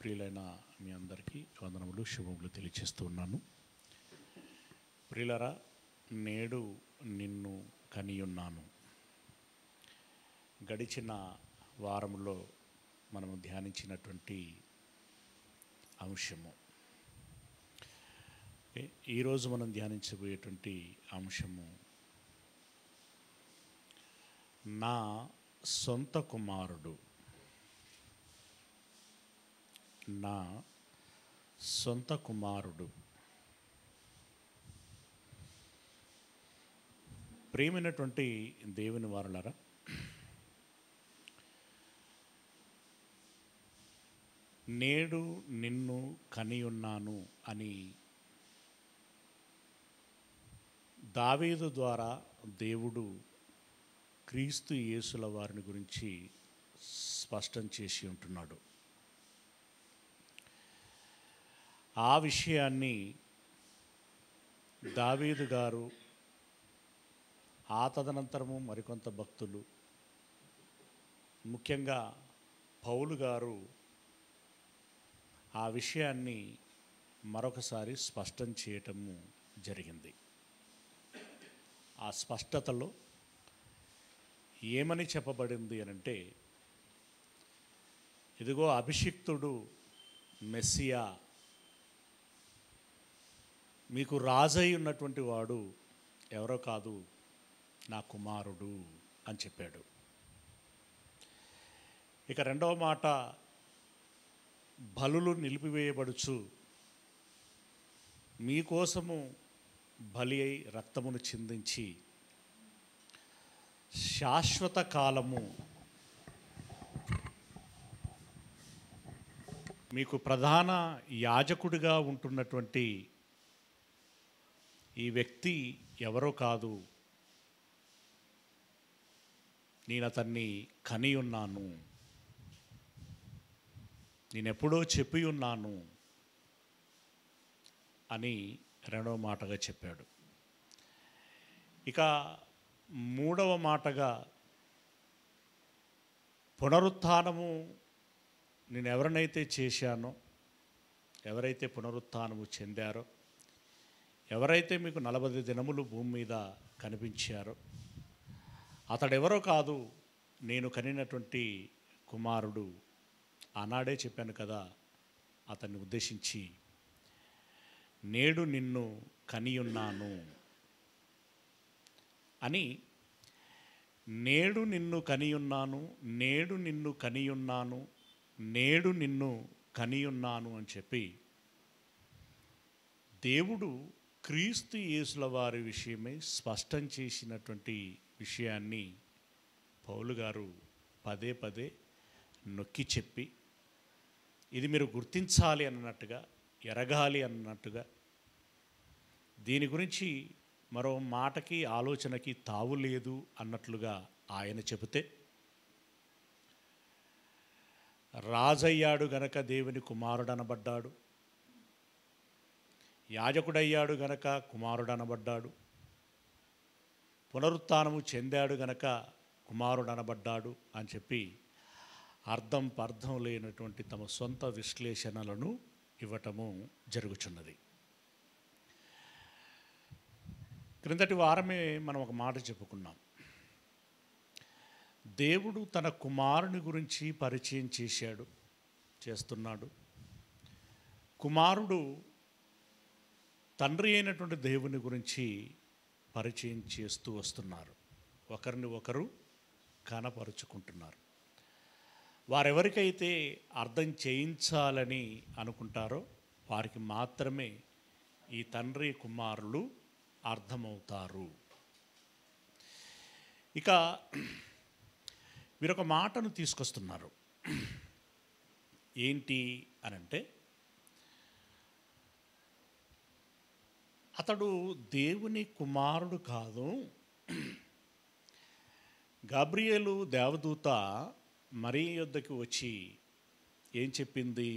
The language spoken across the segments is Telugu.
ప్రియులైన మీ అందరికీ వందనములు శుభములు తెలియచేస్తూ ఉన్నాను. ప్రియులరా, నేడు నిన్ను కనియున్నాను. గడిచిన వారంలో మనము ధ్యానించినటువంటి అంశము, ఈరోజు మనం ధ్యానించబోయేటువంటి అంశము నా సొంత కుమారుడు. నా సొంత కుమారుడు. ప్రియమైనటువంటి దేవుని వారలారా, నేడు నిన్ను కనియున్నాను అని దావీదు ద్వారా దేవుడు క్రీస్తు యేసుల వారిని గురించి స్పష్టం చేసి ఉంటున్నాడు. ఆ విషయాన్ని దావీదు గారు, ఆ తదనంతరము మరికొంత భక్తులు, ముఖ్యంగా పౌలు గారు ఆ విషయాన్ని మరొకసారి స్పష్టం చేయటము జరిగింది. ఆ స్పష్టతలో ఏమని చెప్పబడింది అనంటే, ఇదిగో అభిషిక్తుడు మెస్సియా, మీకు రాజై ఉన్నటువంటి వాడు ఎవరో కాదు, నా కుమారుడు అని చెప్పాడు. ఇక రెండవ మాట, బలులు నిలిపివేయబడుచు మీకోసము బలి అయి రక్తమును చిందించి శాశ్వత కాలము మీకు ప్రధాన యాజకుడిగా ఉంటున్నటువంటి ఈ వ్యక్తి ఎవరో కాదు, నేను అతన్ని కని ఉన్నాను, నేనెప్పుడో చెప్పి ఉన్నాను అని రెండవ మాటగా చెప్పాడు. ఇక మూడవ మాటగా, పునరుత్థానము నేను ఎవరినైతే చేశానో, ఎవరైతే పునరుత్థానము చెందారో, ఎవరైతే మీకు 40 దినములు భూమి మీద కనిపించారో, అతడెవరో కాదు, నేను కనినటువంటి కుమారుడు. ఆనాడే చెప్పాను కదా, అతన్ని ఉద్దేశించి నేడు నిన్ను కనియున్నాను అని. నేడు నిన్ను కనియున్నాను, నేడు నిన్ను కనియున్నాను, నేడు నిన్ను కనియున్నాను అని చెప్పి దేవుడు క్రీస్తు యేసుల వారి విషయమై స్పష్టం చేసినటువంటి విషయాన్ని పౌలు గారు పదే పదే నొక్కి చెప్పి, ఇది మీరు గుర్తించాలి అన్నట్టుగా, ఎరగాలి అన్నట్టుగా, దీని గురించి మరో మాటకి ఆలోచనకి తావు లేదు అన్నట్లుగా ఆయన చెబితే, రాజయ్యాడు గనక దేవుని కుమారుడు అనబడ్డాడు, యాజకుడయ్యాడు గనక కుమారుడు అనబడ్డాడు, పునరుత్థానము చెందాడు గనక కుమారుడు అనబడ్డాడు అని చెప్పి అర్థం పర్థం లేనటువంటి తమ సొంత విశ్లేషణలను ఇవ్వటము జరుగుచున్నది. క్రిందటి వారమే మనం ఒక మాట చెప్పుకున్నాం. దేవుడు తన కుమారుని గురించి పరిచయం చేస్తున్నాడు. కుమారుడు తండ్రి అయినటువంటి దేవుని గురించి పరిచయం చేస్తూ వస్తున్నారు. ఒకరిని ఒకరు కనపరుచుకుంటున్నారు. వారెవరికైతే అర్థం చేయించాలని అనుకుంటారో వారికి మాత్రమే ఈ తండ్రి కుమారులు అర్థమవుతారు. ఇక వీరొక మాటను తీసుకొస్తున్నారు. ఏంటి అనంటే, అతడు దేవుని కుమారుడు కాదు. గాబ్రియేలు దేవదూత మరియ యొద్దకు వచ్చి ఏం చెప్పింది?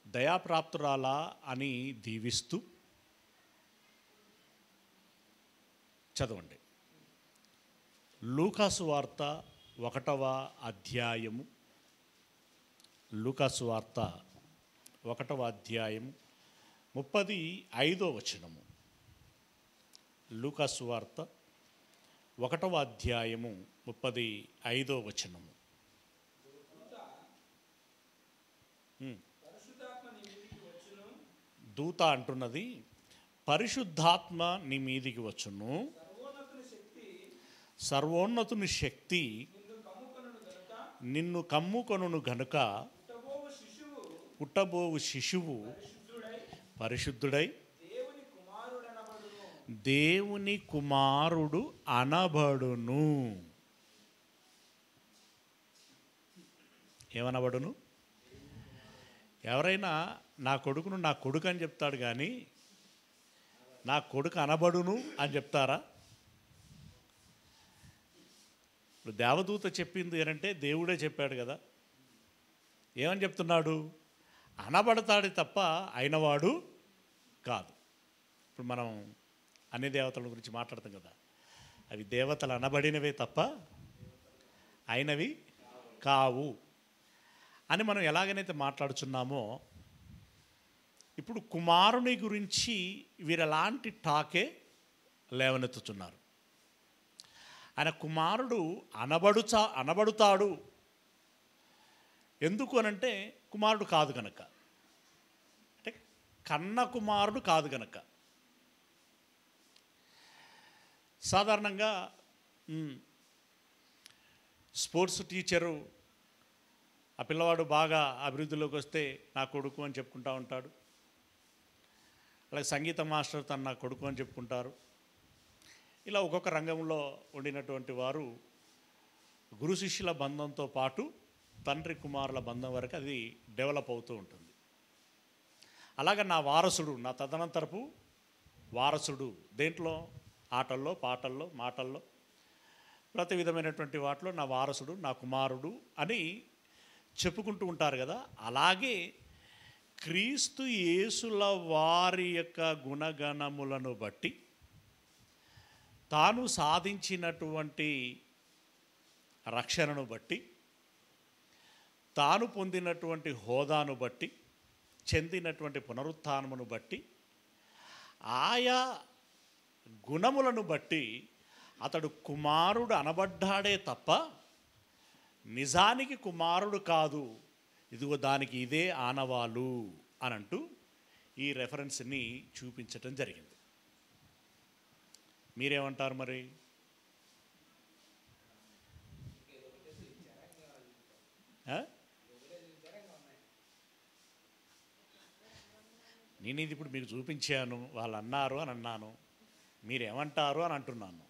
దయాప్రాప్తురాలా అని దీవిస్తూ, చదవండి, లూకాసు వార్త 1వ అధ్యాయము లూకాసు వార్త 1వ అధ్యాయం 35వ వచనము. లూకాసు వార్త 1వ అధ్యాయము 35వ వచనము. దూత అంటున్నది, పరిశుద్ధాత్మ నీ మీదికి వచ్చును, సర్వోన్నతుని శక్తి నిన్ను కమ్ముకొనును గనుక పుట్టబోవు శిశువు పరిశుద్ధుడై దేవుని కుమారుడు అనబడును. ఏమనబడును? ఎవరైనా నా కొడుకును నా కొడుకు అని చెప్తాడు కానీ నా కొడుకు అనబడును అని చెప్తారా? ఇప్పుడు దేవదూత చెప్పింది అంటే దేవుడే చెప్పాడు కదా. ఏమని చెప్తున్నాడు? అనబడతాడు తప్ప అయినవాడు కాదు. ఇప్పుడు మనం అన్ని దేవతల గురించి మాట్లాడతాం కదా, అవి దేవతలు అనబడినవే తప్ప అయినవి కావు అని మనం ఎలాగైతే మాట్లాడుచున్నామో, ఇప్పుడు కుమారుని గురించి వీరెలాంటి టాకే లేవనెత్తుతున్నారు. ఆయన కుమారుడు అనబడుతాడు. ఎందుకు అనంటే కుమారుడు కాదు కనుక, అంటే కన్న కుమారుడు కాదు కనుక. సాధారణంగా స్పోర్ట్స్ టీచరు ఆ పిల్లవాడు బాగా అభివృద్ధిలోకి వస్తే నా కొడుకు అని చెప్పుకుంటూ ఉంటాడు. అలాగే సంగీత మాస్టర్ తను నా కొడుకు అని చెప్పుకుంటారు. ఇలా ఒక్కొక్క రంగంలో ఉండినటువంటి వారు గురు శిష్యుల బంధంతో పాటు తండ్రి కుమారుల బంధం వరకు అది డెవలప్ అవుతూ ఉంటుంది. అలాగే నా వారసుడు, నా తదనంతరపు వారసుడు, దేంట్లో? ఆటల్లో, పాటల్లో, మాటల్లో, ప్రతి విధమైనటువంటి వాటిలో నా వారసుడు, నా కుమారుడు అని చెప్పుకుంటూ ఉంటారు కదా. అలాగే క్రీస్తు యేసుల వారి యొక్క గుణగణములను బట్టి, తాను సాధించినటువంటి రక్షణను బట్టి, తాను పొందినటువంటి హోదాను బట్టి, చెందినటువంటి పునరుత్థానమును బట్టి, ఆయా గుణములను బట్టి అతడు కుమారుడు అనబడ్డాడే తప్ప నిజానికి కుమారుడు కాదు. ఇదిగో దానికి ఇదే ఆనవాలు అని అంటూ ఈ రెఫరెన్స్ని చూపించటం జరిగింది. మీరేమంటారు మరి? నేను ఇది ఇప్పుడు మీకు చూపించాను, వాళ్ళు అన్నారు అని అన్నాను, మీరేమంటారు అని అంటున్నాను.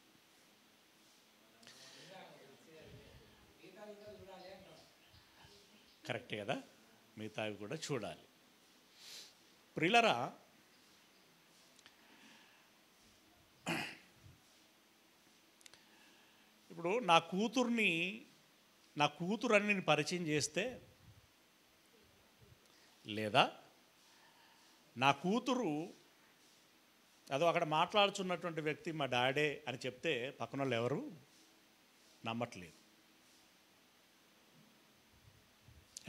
కరెక్టే కదా, మిగతావి కూడా చూడాలి. ప్రియులరా, ఇప్పుడు నా కూతురు అని నేను పరిచయం చేస్తే, లేదా నా కూతురు అదో అక్కడ మాట్లాడుతున్నటువంటి వ్యక్తి మా డాడే అని చెప్తే పక్కన వాళ్ళు ఎవరు నమ్మట్లేదు,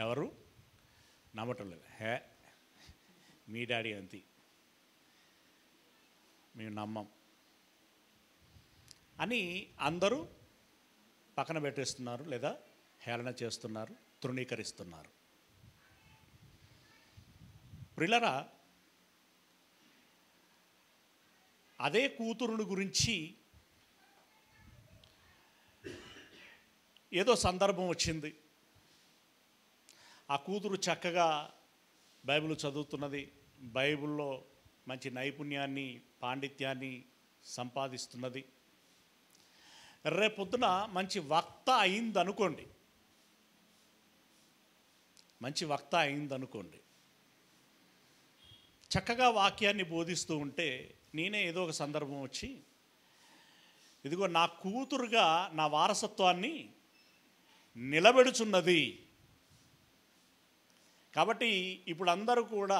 ఎవరు నమ్మటం లేదు. మీ డాడీ అంతే, మేము నమ్మం అని అందరూ పక్కన పెట్టేస్తున్నారు, లేదా హేళన చేస్తున్నారు, తృణీకరిస్తున్నారు. ప్రియులరా, అదే కూతురుని గురించి ఏదో సందర్భం వచ్చింది, ఆ కూతురు చక్కగా బైబిల్ చదువుతున్నది, బైబిల్లో మంచి నైపుణ్యాన్ని, పాండిత్యాన్ని సంపాదిస్తున్నది, రేపొద్దున మంచి వక్త అయిందనుకోండి, చక్కగా వాక్యాన్ని బోధిస్తూ ఉంటే నేనే ఏదో ఒక సందర్భం వచ్చి, ఇదిగో నా కూతురుగా నా వారసత్వాన్ని నిలబెడుచున్నది. కాబట్టి ఇప్పుడు అందరూ కూడా,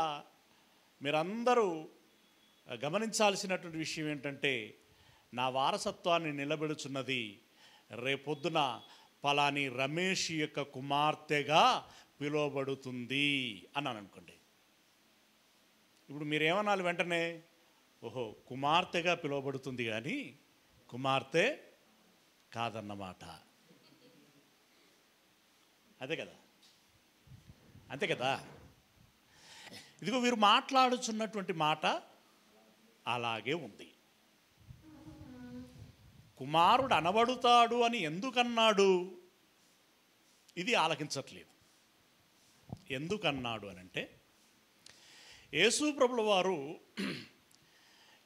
మీరందరూ గమనించాల్సినటువంటి విషయం ఏంటంటే, నా వారసత్వాన్ని నిలబెడుచున్నది రేపొద్దున పలాని రమేష్ యొక్క కుమార్తెగా పిలువబడుతుంది అన్నాను అనుకోండి. ఇప్పుడు మీరేమనాలి వెంటనే? ఓహో, కుమార్తెగా పిలువబడుతుంది కానీ కుమార్తె కాదన్నమాట. అదే కదా, అంతే కదా. ఇదిగో వీరు మాట్లాడుచున్నటువంటి మాట అలాగే ఉంది. కుమారుడు అనబడుతాడు అని ఎందుకన్నాడు? ఇది ఆలకించట్లేదు. ఎందుకన్నాడు అని అంటే, యేసు ప్రభుల వారు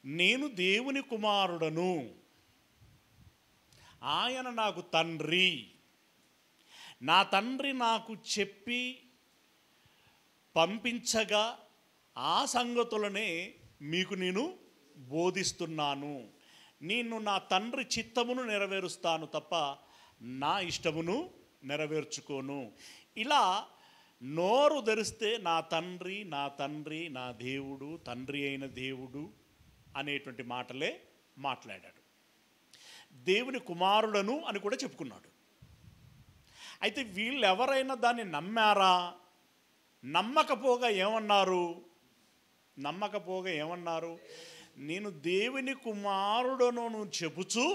నేను దేవుని కుమారుడను, ఆయన నాకు తండ్రి, నా తండ్రి నాకు చెప్పి పంపించగా ఆ సంగతులనే మీకు నేను బోధిస్తున్నాను. నేను నా తండ్రి చిత్తమును నెరవేరుస్తాను తప్ప నా ఇష్టమును నెరవేర్చుకోను. ఇలా నోరు తెరిస్తే నా తండ్రి, నా తండ్రి, నా దేవుడు, తండ్రి అయిన దేవుడు అనేటువంటి మాటలే మాట్లాడాడు. దేవుని కుమారుడను అని కూడా చెప్పుకున్నాడు. అయితే వీళ్ళు ఎవరైనా దాన్ని నమ్మారా? నమ్మకపోగా ఏమన్నారు? నేను దేవుని కుమారుడను చెబుచు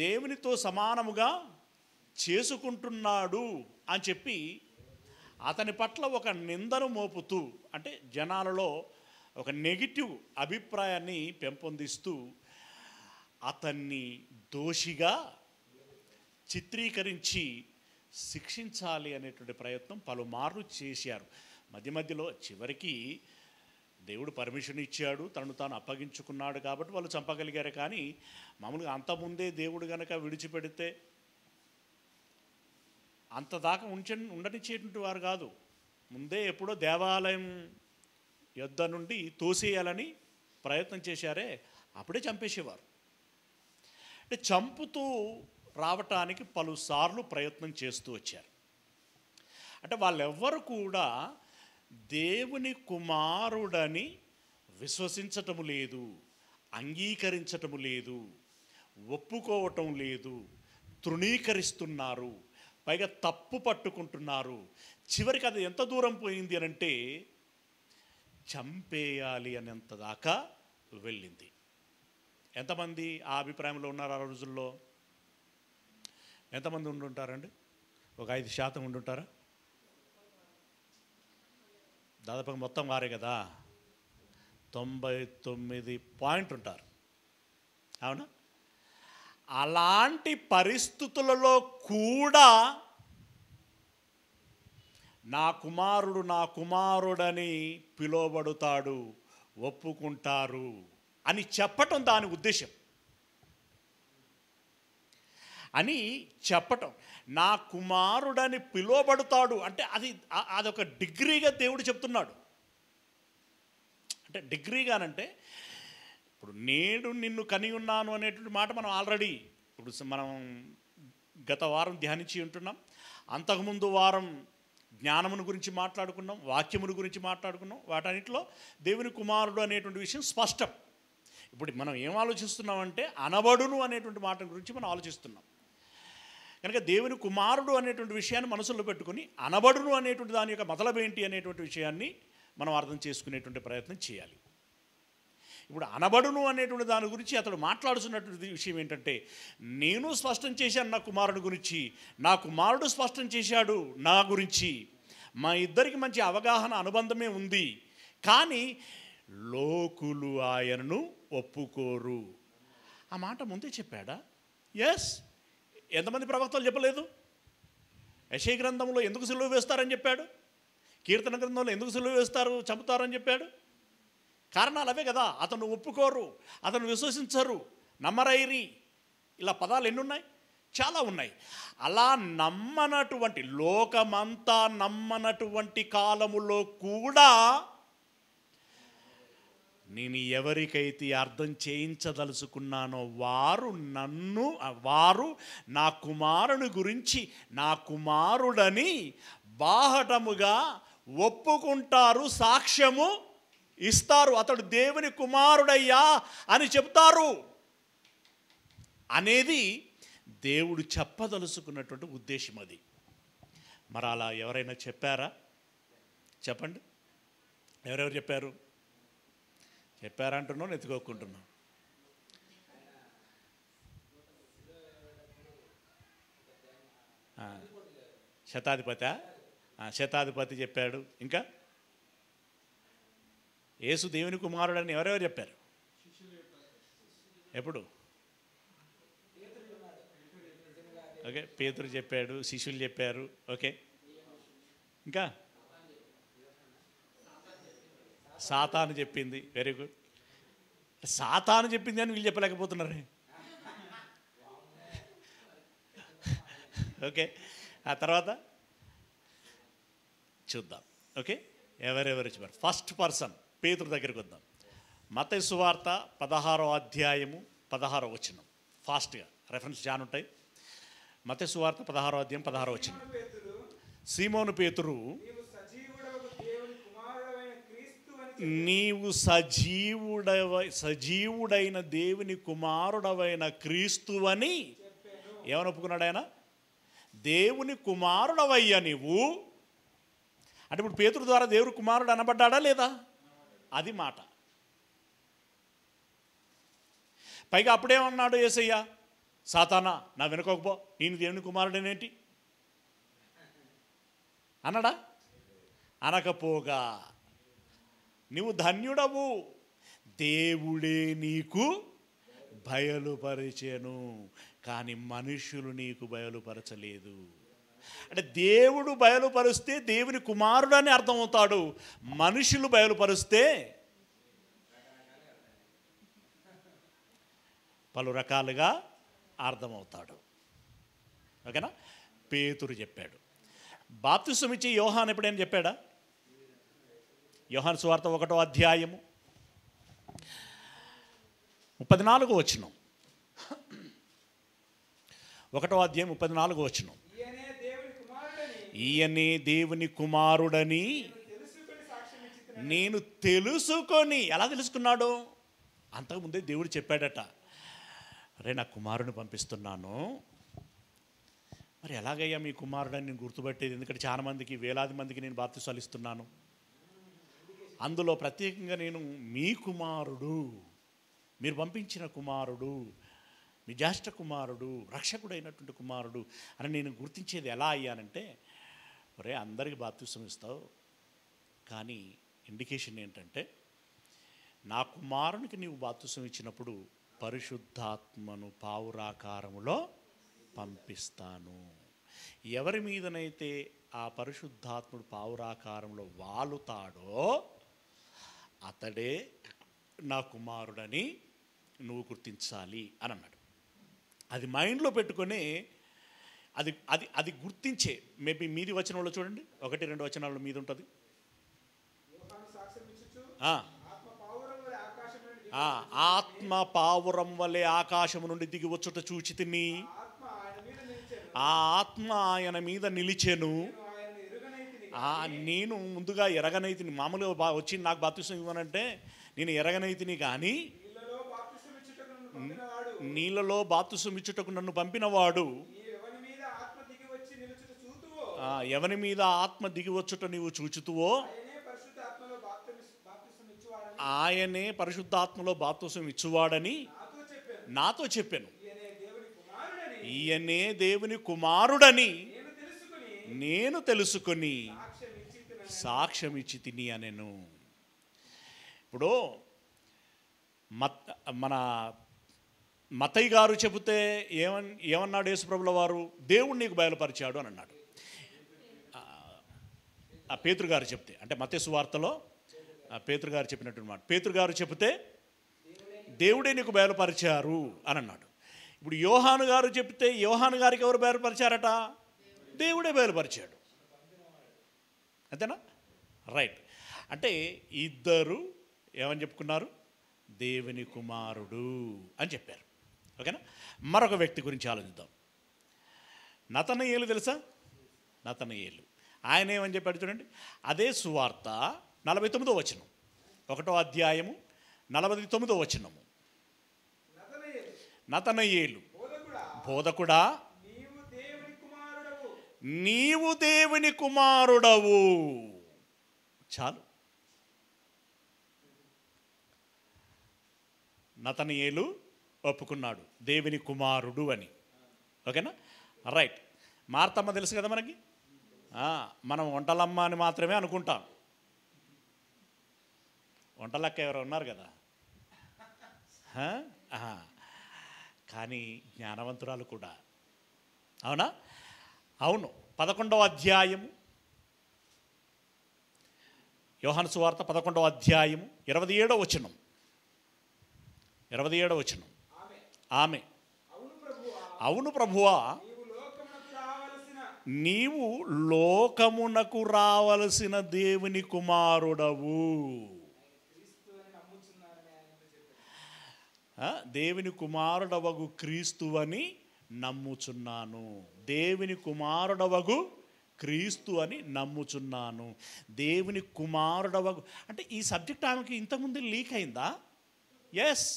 దేవునితో సమానముగా చేసుకుంటున్నాడు అని చెప్పి అతని పట్ల ఒక నిందను మోపుతూ, అంటే జనాలలో ఒక నెగిటివ్ అభిప్రాయాన్ని పెంపొందిస్తూ అతన్ని దోషిగా చిత్రీకరించి శిక్షించాలి అనేటువంటి ప్రయత్నం పలుమార్లు చేశారు. మధ్యలో చివరికి దేవుడు పర్మిషన్ ఇచ్చాడు, తనను తాను అప్పగించుకున్నాడు కాబట్టి వాళ్ళు చంపగలిగారు. కానీ మామూలుగా అంతకుముందే దేవుడు గనక విడిచిపెడితే అంత దాకా ఉండనిచ్చేటువంటి వారు కాదు. ముందే ఎప్పుడో దేవాలయం యొద్ద నుండి తోసేయాలని ప్రయత్నం చేశారే, అప్పుడే చంపేసేవారు. అంటే చంపుతూ రావటానికి పలుసార్లు ప్రయత్నం చేస్తూ వచ్చారు. అంటే వాళ్ళెవ్వరు కూడా దేవుని కుమారుడని విశ్వసించటము లేదు, అంగీకరించటము లేదు, ఒప్పుకోవటం లేదు, తృణీకరిస్తున్నారు, పైగా తప్పు పట్టుకుంటున్నారు. చివరికి అది ఎంత దూరం పోయింది అనంటే చంపేయాలి అనేంత దాకా వెళ్ళింది. ఎంతమంది ఆ అభిప్రాయంలో ఉన్నారు ఆ రోజుల్లో? ఎంతమంది ఉండుంటారండి? ఒక 5% ఉండుంటారా? దాదాపుగా మొత్తం వారే కదా, 99 ఉంటారు. అవునా? అలాంటి పరిస్థితులలో కూడా నా కుమారుడని పిలువబడుతాడు, ఒప్పుకుంటారు అని చెప్పటం దాని ఉద్దేశం. అని చెప్పటం, నా కుమారుడని పిలువబడుతాడు అంటే అదొక డిగ్రీగా దేవుడు చెప్తున్నాడు. అంటే డిగ్రీగానంటే ఇప్పుడు నేను నిన్ను కని ఉన్నాను అనేటువంటి మాట మనం ఆల్రెడీ మనం గత వారం ధ్యానించి ఉంటున్నాం. అంతకుముందు వారం జ్ఞానమును గురించి మాట్లాడుకున్నాం, వాక్యమును గురించి మాట్లాడుకున్నాం. వాటన్నిటిలో దేవుని కుమారుడు అనేటువంటి విషయం స్పష్టం. ఇప్పుడు మనం ఏం ఆలోచిస్తున్నామంటే అనబడును అనేటువంటి మాట గురించి మనం ఆలోచిస్తున్నాం. కనుక దేవుని కుమారుడు అనేటువంటి విషయాన్ని మనసులో పెట్టుకుని అనబడును అనేటువంటి దాని యొక్క మతలబు ఏంటి అనేటువంటి విషయాన్ని మనం అర్థం చేసుకునేటువంటి ప్రయత్నం చేయాలి. ఇప్పుడు అనబడును అనేటువంటి దాని గురించి అతడు మాట్లాడుతున్నటువంటి విషయం ఏంటంటే, నేను స్పష్టం చేశాను నా కుమారుడు గురించి, నా కుమారుడు స్పష్టం చేశాడు నా గురించి, మా ఇద్దరికి మంచి అవగాహన అనుబంధమే ఉంది. కానీ లోకులు ఆయనను ఒప్పుకోరు. ఆ మాట ముందే చెప్పాడా? ఎస్. ఎంతమంది ప్రవక్తలు చెప్పలేదు? యెషయా గ్రంథంలో ఎందుకు సిలువ వేస్తారని చెప్పాడు, కీర్తన గ్రంథంలో ఎందుకు సిలువ వేస్తారు, చంపుతారని చెప్పాడు. కారణాలు అవే కదా. అతను ఒప్పుకోరు, అతను విశ్వసించరు, నమ్మరైరి, ఇలా పదాలు ఎన్నున్నాయి, చాలా ఉన్నాయి. అలా నమ్మనటువంటి, లోకమంతా నమ్మనటువంటి కాలములో కూడా నేను ఎవరికైతే అర్థం చేయించదలుచుకున్నానో వారు నా కుమారుని గురించి నా కుమారుడని బాహటముగా ఒప్పుకుంటారు, సాక్ష్యము ఇస్తారు, అతడు దేవుని కుమారుడయ్యా అని చెప్తారు అనేది దేవుడు చెప్పదలుచుకున్నటువంటి ఉద్దేశం. అది మరి అలా ఎవరైనా చెప్పారా? చెప్పండి, ఎవరెవరు చెప్పారు? చెప్పారంటున్నావు, ఎత్తుకోకుంటున్నావు. శతాధిపతి శతాధిపతి చెప్పాడు. ఇంకా యేసు దేవుని కుమారుడని ఎవరెవరు చెప్పారు? ఎప్పుడు? ఓకే, పేతురు చెప్పాడు, శిష్యులు చెప్పారు. ఓకే, ఇంకా సాతాను చెప్పింది. Very good. సాతాను చెప్పింది అని వీళ్ళు చెప్పలేకపోతున్నారే. ఓకే, ఆ తర్వాత చూద్దాం. ఓకే, ఎవరెవరు చెప్పారు? ఫస్ట్ పర్సన్ పేతురు దగ్గరికి వద్దాం. మత్తయి సువార్త 16వ అధ్యాయము 16వ వచనం. ఫాస్ట్గా రెఫరెన్స్ జాన్ ఉంటాయి. మత్తయి సువార్త 16వ అధ్యాయం 16వ వచనం. సీమోను పేతురు, నీవు సజీవుడైన దేవుని కుమారుడవైన క్రీస్తువని ఏమని ఒప్పుకున్నాడు ఆయన? దేవుని కుమారుడవయ్యా నీవు. అంటే ఇప్పుడు పేతురు ద్వారా దేవుని కుమారుడు అనబడ్డా లేదా? అది మాట. పైగా అప్పుడేమన్నాడు యేసయ్య? సాతానా, నా వెనుకోకపో, నేను దేవుని కుమారుడనేంటి అన్నాడా? అనకపోగా నువ్వు ధన్యుడవు, దేవుడే నీకు బయలుపరిచెను, కానీ మనుషులు నీకు బయలుపరచలేదు. అంటే దేవుడు బయలుపరిస్తే దేవుని కుమారుడు అని అర్థమవుతాడు. మనుషులు బయలుపరిస్తే పలు రకాలుగా అర్థమవుతాడు. ఓకేనా? పేతురు చెప్పాడు. బాప్తిసం ఇచ్చి యోహాను ఎప్పుడైనా చెప్పాడా? యోహాను సువార్త 1వ అధ్యాయము 34వ వచనం. 1వ అధ్యాయం 34వ వచనం. ఈయనే దేవుని కుమారుడని నేను తెలుసుకొని. ఎలా తెలుసుకున్నాడు? అంతకుముందే దేవుడు చెప్పాడట, అరే నా కుమారుని పంపిస్తున్నాను. మరి ఎలాగయ్యా మీ కుమారుడని నేను గుర్తుపట్టేది? ఎందుకంటే చాలామందికి, వేలాది మందికి నేను బాప్తిసాలు ఇస్తున్నాను. అందులో ప్రత్యేకంగా నేను మీ కుమారుడు, మీరు పంపించిన కుమారుడు, మీ జ్యేష్ఠ కుమారుడు, రక్షకుడైనటువంటి కుమారుడు అని నేను గుర్తించేది ఎలా అయ్యానంటే, ఒరే అందరికీ బాప్తిసం ఇస్తావు, కానీ ఇండికేషన్ ఏంటంటే నా కుమారునికి నీవు బాప్తిసం ఇచ్చినప్పుడు పరిశుద్ధాత్మను పావురాకారములో పంపిస్తాను. ఎవరి మీదనైతే ఆ పరిశుద్ధాత్ముడు పావురాకారంలో వాలుతాడో అతడే నా కుమారుడని నువ్వు గుర్తించాలి అని అన్నాడు. అది మైండ్లో పెట్టుకొని అది అది అది గుర్తించే, మేబీ మీది వచనంలో చూడండి, 1-2 వచనాల్లో మీది ఉంటుంది. ఆత్మ పావురం వలె ఆకాశము నుండి దిగి వచ్చుట చూచి తిని, ఆ ఆత్మ ఆయన మీద నిలిచెను. నేను ముందుగా ఎరగనైతిని. మామూలుగా వచ్చి నాకు బాప్తిసం ఇవ్వనంటే నేను ఎరగనైతిని, కానీ నీళ్ళలో బాప్తిసం ఇచ్చుటకు నన్ను పంపినవాడు, ఎవని మీద ఆత్మ దిగి వచ్చుట నీవు చూచుతువో ఆయనే పరిశుద్ధాత్మలో బాప్తిసం ఇచ్చువాడని నాతో చెప్పాను. ఈయనే దేవుని కుమారుడని నేను తెలుసుకొని సాక్ష్యం ఇచ్చి తిని అనెను. ఇప్పుడు మన మత్తయి గారు చెబితే ఏమన్నాడు యేసుప్రభుల వారు? దేవుడు నీకు బయలుపరిచాడు అని అన్నాడు. ఆ పేతురు గారు చెప్తే, అంటే మత్తయి సువార్తలో పేతురు గారు చెప్పినట్టు మాట. పేతురు గారు చెబితే దేవుడే నీకు బయలుపరిచారు అని అన్నాడు. ఇప్పుడు యోహాను గారు చెప్తే యోహాను గారికి ఎవరు బయలుపరిచారట? దేవుడే బయలుపరిచాడు. అంతేనా? రైట్. అంటే ఇద్దరు ఏమని చెప్పుకున్నారు? దేవుని కుమారుడు అని చెప్పారు. ఓకేనా? మరొక వ్యక్తి గురించి ఆలోచిద్దాం. నతనయేలు తెలుసా? నతనయేలు ఆయన ఏమని చెప్పాడు చూడండి. అదే సువార్త 49వ వచనం, 1వ అధ్యాయము 49వ వచనము. నతనయేలు, బోధకుడా నీవు దేవుని కుమారుడవు. చాలు. నతనయేలు ఒప్పుకున్నాడు దేవుని కుమారుడు అని. ఓకేనా? రైట్. మార్తమ్మ తెలుసు కదా మనకి. మనం వంటలమ్మ అని మాత్రమే అనుకుంటాం. వంటలక్క ఎవరు ఉన్నారు కదా. కానీ జ్ఞానవంతురాలు కూడా. అవునా? అవును. 11వ అధ్యాయము, యోహాను సువార్త 11వ అధ్యాయము 27వ వచనం. 27వ వచనం. ఆమె, అవును ప్రభువా, నీవు లోకమునకు రావలసిన దేవుని కుమారుడవు. దేవుని కుమారుడవగు క్రీస్తువని నమ్ముచున్నాను. దేవుని కుమారుడవగు క్రీస్తు అని నమ్ముచున్నాను. దేవుని కుమారుడవగు అంటే ఈ సబ్జెక్ట్ ఆమెకి ఇంతకుముందు లీక్ అయిందా? ఎస్.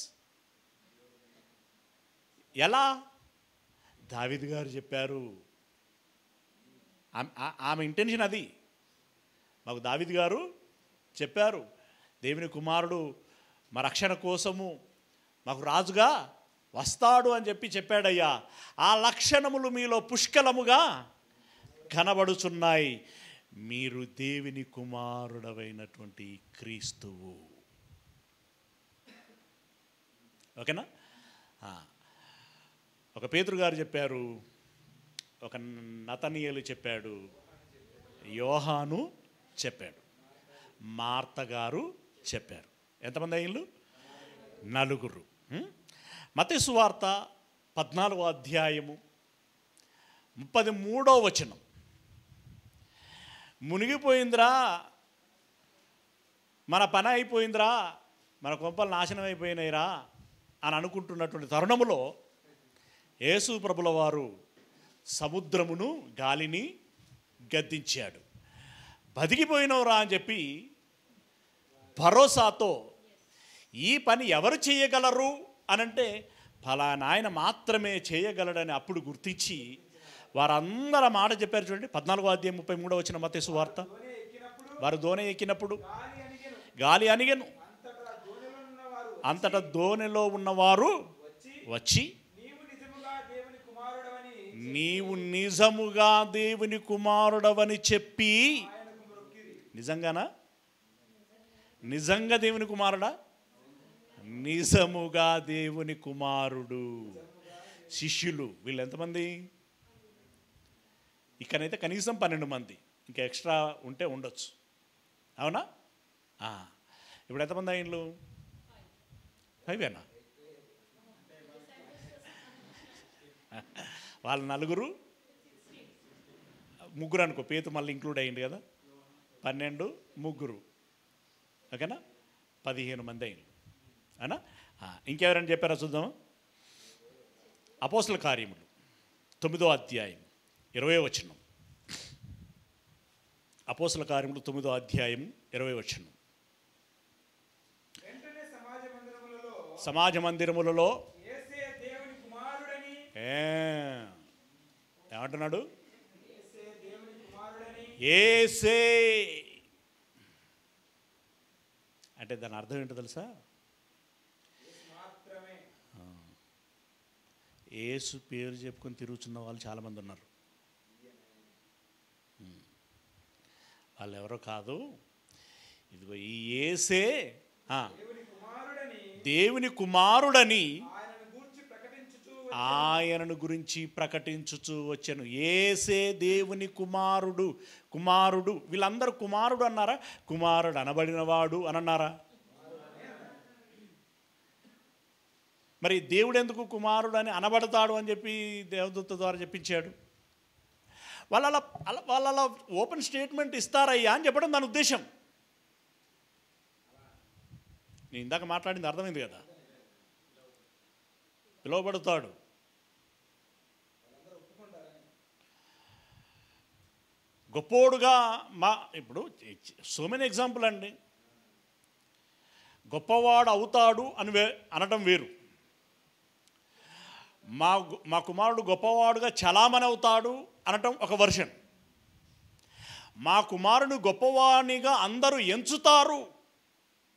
ఎలా? దావీదు గారు చెప్పారు. ఆమె ఇంటెన్షన్ అది. మాకు దావీదు గారు చెప్పారు, దేవుని కుమారుడు మా రక్షణ కోసము మాకు రాజుగా వస్తాడు అని చెప్పాడయ్యా. ఆ లక్షణములు మీలో పుష్కలముగా కనబడుచున్నాయి. మీరు దేవుని కుమారుడవైనటువంటి క్రీస్తువు. ఓకేనా? ఒక పేతురు గారు చెప్పారు, ఒక నతనయేలు చెప్పాడు, యోహాను చెప్పాడు, మార్త గారు చెప్పారు. ఎంతమంది అయ్యిండ్రు? 4. మత్తయి సువార్త 14వ అధ్యాయము 33వ వచనం. మునిగిపోయిందిరా, మన పని అయిపోయిందిరా, మన కొంపలు నాశనం అయిపోయినాయిరా అని అనుకుంటున్నటువంటి తరుణములో యేసు ప్రభుల వారు సముద్రమును గాలిని గద్దించాడు. బతికిపోయినవురా అని చెప్పి భరోసాతో, ఈ పని ఎవరు చేయగలరు అనంటే ఫలానా ఆయన మాత్రమే చేయగలడని అప్పుడు గుర్తించి వారందరూ మాట చెప్పారు. చూడండి 14వ అధ్యాయం 33వ వచనం మత్తయి సువార్త. వారు దోణి ఎక్కినప్పుడు గాలి అణిగెను. అంతటా దోణిలో ఉన్నవారు వచ్చి, నీవు నిజముగా దేవుని కుమారుడవని చెప్పి. నిజంగానా? నిజంగా దేవుని కుమారుడా? నిజముగా దేవుని కుమారుడు. శిష్యులు వీళ్ళు ఎంతమంది? ఇక్కడైతే కనీసం 12 మంది, ఇంకా ఎక్స్ట్రా ఉంటే ఉండొచ్చు. అవునా? ఇప్పుడు ఎంతమంది అయ్యిండ్రు? 5ఏనా? వాళ్ళు 4, 3 అనుకో, పేతు మళ్ళీ ఇంక్లూడ్ అయ్యింది కదా. 12, 3. ఓకేనా? 15 మంది అయింది. అవునా? ఇంకెవరైనా చెప్పారా చూద్దాం. అపోస్తల కార్యములు 9వ అధ్యాయం 20వ వచనం. అపోస్తల కార్యములు 9వ అధ్యాయం 20వ వచనం. సమాజ మందిరములలో ఏమంటున్నాడు? యేసే అంటే దాని అర్థం ఏంటో తెలుసా? యేసు పేరు చెప్పుకొని తిరుగుతున్న వాళ్ళు చాలామంది ఉన్నారు. వాళ్ళు ఎవరో కాదు, ఇదిగో ఈ యేసే దేవుని కుమారుడని ఆయనను గురించి ప్రకటించుచు వచ్చాను. యేసే దేవుని కుమారుడు. కుమారుడు వీళ్ళందరూ కుమారుడు అన్నారా? కుమారుడు అనబడినవాడు అని అన్నారా? మరి దేవుడు ఎందుకు కుమారుడు అని అనబడతాడు అని చెప్పి దేవదూత ద్వారా చెప్పించాడు? వాళ్ళ ఓపెన్ స్టేట్మెంట్ ఇస్తారయ్యా అని చెప్పడం దాని ఉద్దేశం. నేను ఇందాక మాట్లాడింది అర్థమైంది కదా. పిలువబడతాడు. గొప్పోడుగా ఇప్పుడు సో మెనీ ఎగ్జాంపుల్ అండి. గొప్పవాడు అవుతాడు అని అనడం వేరు. మా కుమారుడు గొప్పవాడుగా చలామణి అవుతాడు అనటం ఒక వర్షన్, మా కుమారుడు గొప్పవానిగా అందరూ ఎంచుతారు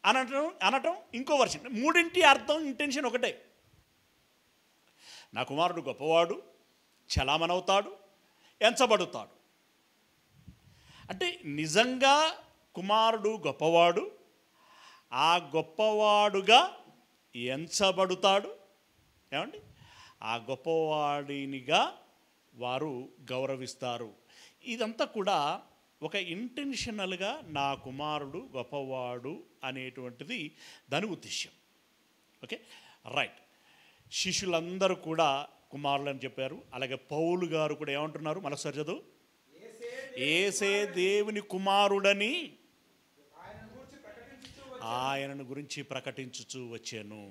అనటం ఇంకో వర్షన్. మూడింటి అర్థం, ఇంటెన్షన్ ఒకటే. నా కుమారుడు గొప్పవాడు, చలామణవుతాడు, ఎంచబడుతాడు. అంటే నిజంగా కుమారుడు గొప్పవాడు, ఆ గొప్పవాడుగా ఎంచబడుతాడు. ఏమండి? ఆ గొప్పవాడినిగా వారు గౌరవిస్తారు. ఇదంతా కూడా ఒక ఇంటెన్షనల్గా నా కుమారుడు గొప్పవాడు అనేటువంటిది దాని ఉద్దేశ్యం. Okay, right. శిష్యులందరూ కూడా కుమారులు అని చెప్పారు. అలాగే పౌలు గారు కూడా ఏమంటున్నారు? మరొకసారి చదువు. యేసే దేవుని కుమారుడని ఆయనను గురించి ప్రకటించుచూ వచ్చాను.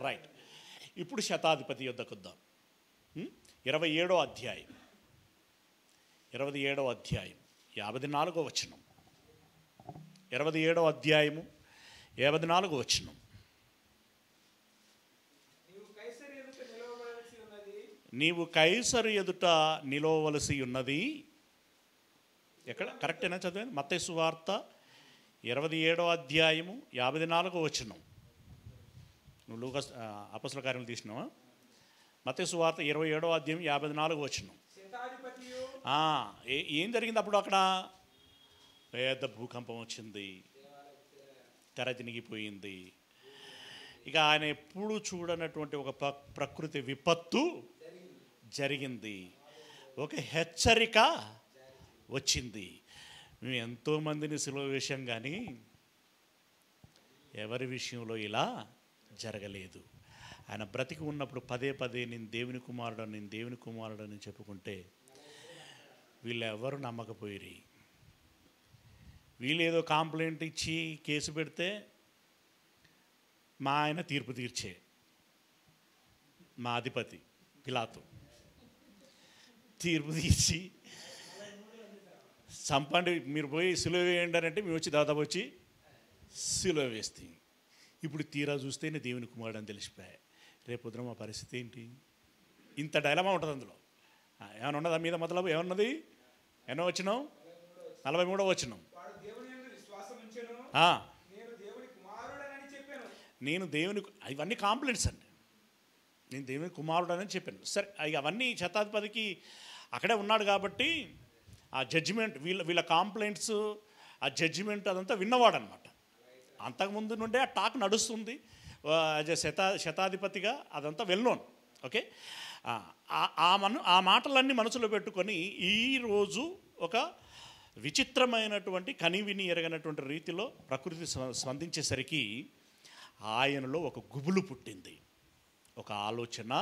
రైట్. ఇప్పుడు శతాధిపతి యొద్దకు వద్దాం. 27వ అధ్యాయం 54వ వచనం. 27వ అధ్యాయము 54వ వచనం. నీవు కైసరు ఎదుట నిలవవలసి ఉన్నది. ఎక్కడ కరెక్టేనా? చదివాను. మత్తయి సువార్త 27వ అధ్యాయము 54వ వచనం. నువ్వు లూకా అపొస్తలుల కార్యములు తీసినావా? మత్తయి సువార్త 27వ అధ్యాయం 54వ వచనం. ఏం జరిగింది అప్పుడు? అక్కడ పెద్ద భూకంపం వచ్చింది, తెర తినిగిపోయింది. ఇక ఆయన ఎప్పుడు చూడనటువంటి ఒక ప్రకృతి విపత్తు జరిగింది. ఒక హెచ్చరిక వచ్చింది. మేము ఎంతోమందిని సిలువ వేశాం, కానీ ఎవరి విషయంలో ఇలా జరగలేదు. ఆయన బ్రతికి ఉన్నప్పుడు పదే పదే నేను దేవుని కుమారుడని చెప్పుకుంటే వీళ్ళు ఎవరు నమ్మకపోయిరి. వీళ్ళు ఏదో కంప్లైంట్ ఇచ్చి కేసు పెడితే మా ఆయన తీర్పు తీర్చే మా అధిపతి పిలాతు తీర్పు తీర్చి చంపండి, మీరు పోయి సిలువ వేయండి అని అంటే మేము వచ్చి దాదాపు వచ్చి సిలువ వేస్తే, ఇప్పుడు తీరా చూస్తేనే దేవుని కుమారుడు అని తెలిసిపోయాయి. రేపొద్దున మా పరిస్థితి ఏంటి? ఇంత డైలమా ఉంటుంది అందులో. ఏమైనా ఉన్నదా మీద మొదలు? ఏమన్నది? ఎన్నో వచ్చినాం? 43వ వచనం. నేను దేవుని, ఇవన్నీ కాంప్లైంట్స్ అండి. నేను దేవుని కుమారుడు అని చెప్పాను. సరే, అవన్నీ శతాధిపతికి అక్కడే ఉన్నాడు కాబట్టి ఆ జడ్జిమెంట్, వీళ్ళ కాంప్లైంట్స్, ఆ జడ్జిమెంట్ అదంతా విన్నవాడు అనమాట. అంతకుముందు నుండే ఆ టాక్ నడుస్తుంది. శతాధిపతిగా అదంతా వెల్ నోన్. ఓకే, ఆ మాటలన్నీ మనసులో పెట్టుకొని ఈరోజు ఒక విచిత్రమైనటువంటి కనివిని ఎరగనటువంటి రీతిలో ప్రకృతి స్పందించేసరికి ఆయనలో ఒక గుబులు పుట్టింది, ఒక ఆలోచన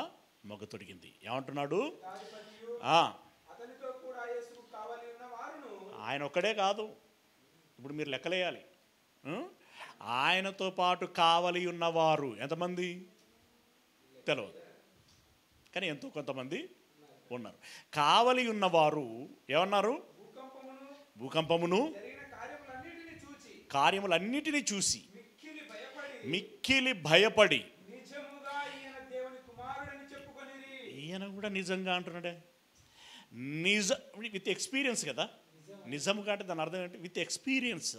మొగతొడిగింది. ఏమంటున్నాడు? ఆయన ఒక్కడే కాదు, ఇప్పుడు మీరు లెక్కలేయాలి. ఆయనతో పాటు కావలి ఉన్నవారు ఎంతమంది తెలియదు, కానీ ఎంతో కొంతమంది ఉన్నారు. కావలి ఉన్నవారు ఏమన్నారు? భూకంపమును కార్యములన్నిటినీ చూసి మిక్కిలి భయపడి, ఈయన కూడా నిజంగా అంటున్నాడే, విత్ ఎక్స్పీరియన్స్ కదా. నిజముగా అంటే దాని అర్థం ఏంటి? With experience.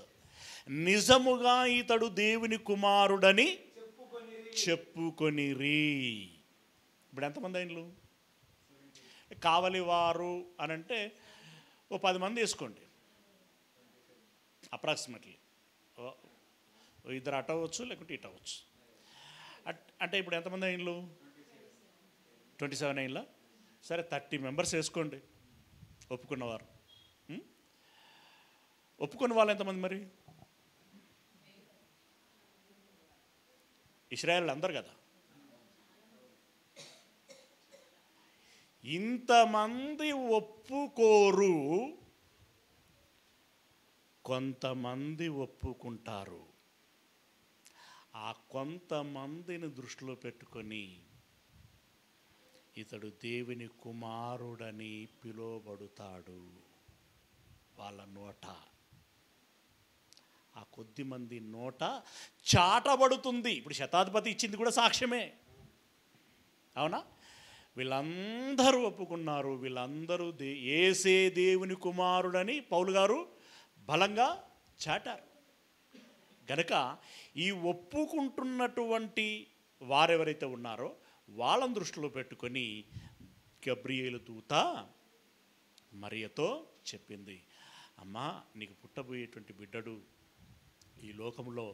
నిజముగా ఇతడు దేవుని కుమారుడని చెప్పుకొనిరి. ఇప్పుడు ఎంతమంది అయినలు? కావలి వారు అని అంటే ఓ 10 మంది వేసుకోండి అప్రాక్సిమేట్లీ. ఇద్దరు అటు అవ్వచ్చు, లేకుంటే ఇటు అవ్వచ్చు. అంటే ఇప్పుడు ఎంతమంది అయినలు? 27 అయినలా? సరే, 30 మెంబర్స్ వేసుకోండి ఒప్పుకున్నవారు. ఒప్పుకున్న వాళ్ళు ఎంతమంది మరి? ఇశ్రాయేలు అందరు కదా. ఇంతమంది ఒప్పుకోరు, కొంతమంది ఒప్పుకుంటారు. ఆ కొంతమందిని దృష్టిలో పెట్టుకొని ఇతడు దేవుని కుమారుడని పిలువబడుతాడు. వాళ్ళ నోట, ఆ కొద్ది మంది నోట చాటబడుతుంది. ఇప్పుడు శతాధిపతి ఇచ్చింది కూడా సాక్ష్యమే, అవునా? వీళ్ళందరూ ఒప్పుకున్నారు. వీళ్ళందరూ యేసే దేవుని కుమారుడని పౌలు గారు బలంగా చాటారు. గనక ఈ ఒప్పుకుంటున్నటువంటి వారెవరైతే ఉన్నారో వాళ్ళని దృష్టిలో పెట్టుకొని గబ్రియేలు దూత మరియతో చెప్పింది, అమ్మా, నీకు పుట్టబోయేటువంటి బిడ్డడు ఈ లోకంలో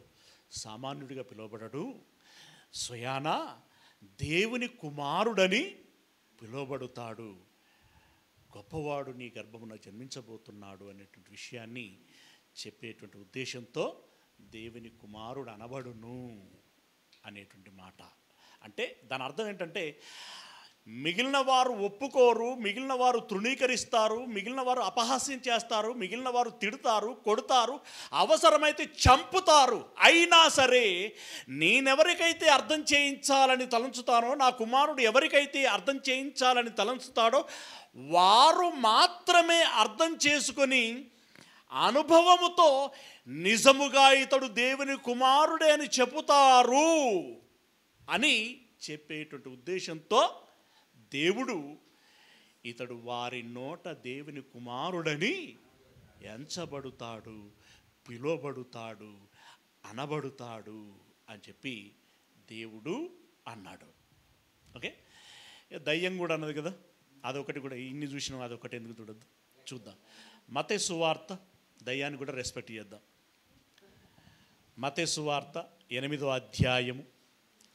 సామాన్యుడిగా పిలువబడడు, స్వయాన దేవుని కుమారుడని పిలువబడుతాడు, గొప్పవాడు నీ గర్భమున జన్మించబోతున్నాడు అనేటువంటి విషయాన్ని చెప్పేటువంటి ఉద్దేశంతో దేవుని కుమారుడు అనబడును అనేటువంటి మాట. అంటే దాని అర్థం ఏంటంటే, మిగిలిన వారు ఒప్పుకోరు, మిగిలిన వారు తృణీకరిస్తారు, మిగిలిన వారు అపహాస్యం చేస్తారు, మిగిలిన వారు తిడతారు, కొడతారు, అవసరమైతే చంపుతారు. అయినా సరే నేనెవరికైతే అర్థం చేయించాలని తలంచుతానో, నా కుమారుడు ఎవరికైతే అర్థం చేయించాలని తలంచుతాడో వారు మాత్రమే అర్థం చేసుకొని అనుభవముతో నిజముగా ఇతడు దేవుని కుమారుడే అని చెబుతారు అని చెప్పేటువంటి ఉద్దేశంతో దేవుడు ఇతడు వారి నోట దేవుని కుమారుడని ఎంచబడుతాడు, పిలువబడుతాడు, అనబడుతాడు అని చెప్పి దేవుడు అన్నాడు. ఓకే, దయ్యం కూడా అన్నది కదా, అదొకటి కూడా ఇన్ని చూసినాం, అదొకటి ఎందుకు చూడద్దు, చూద్దాం. మత్తయి సువార్త, దయ్యాన్ని కూడా రెస్పెక్ట్ చేద్దాం. మత్తయి సువార్త 8వ అధ్యాయము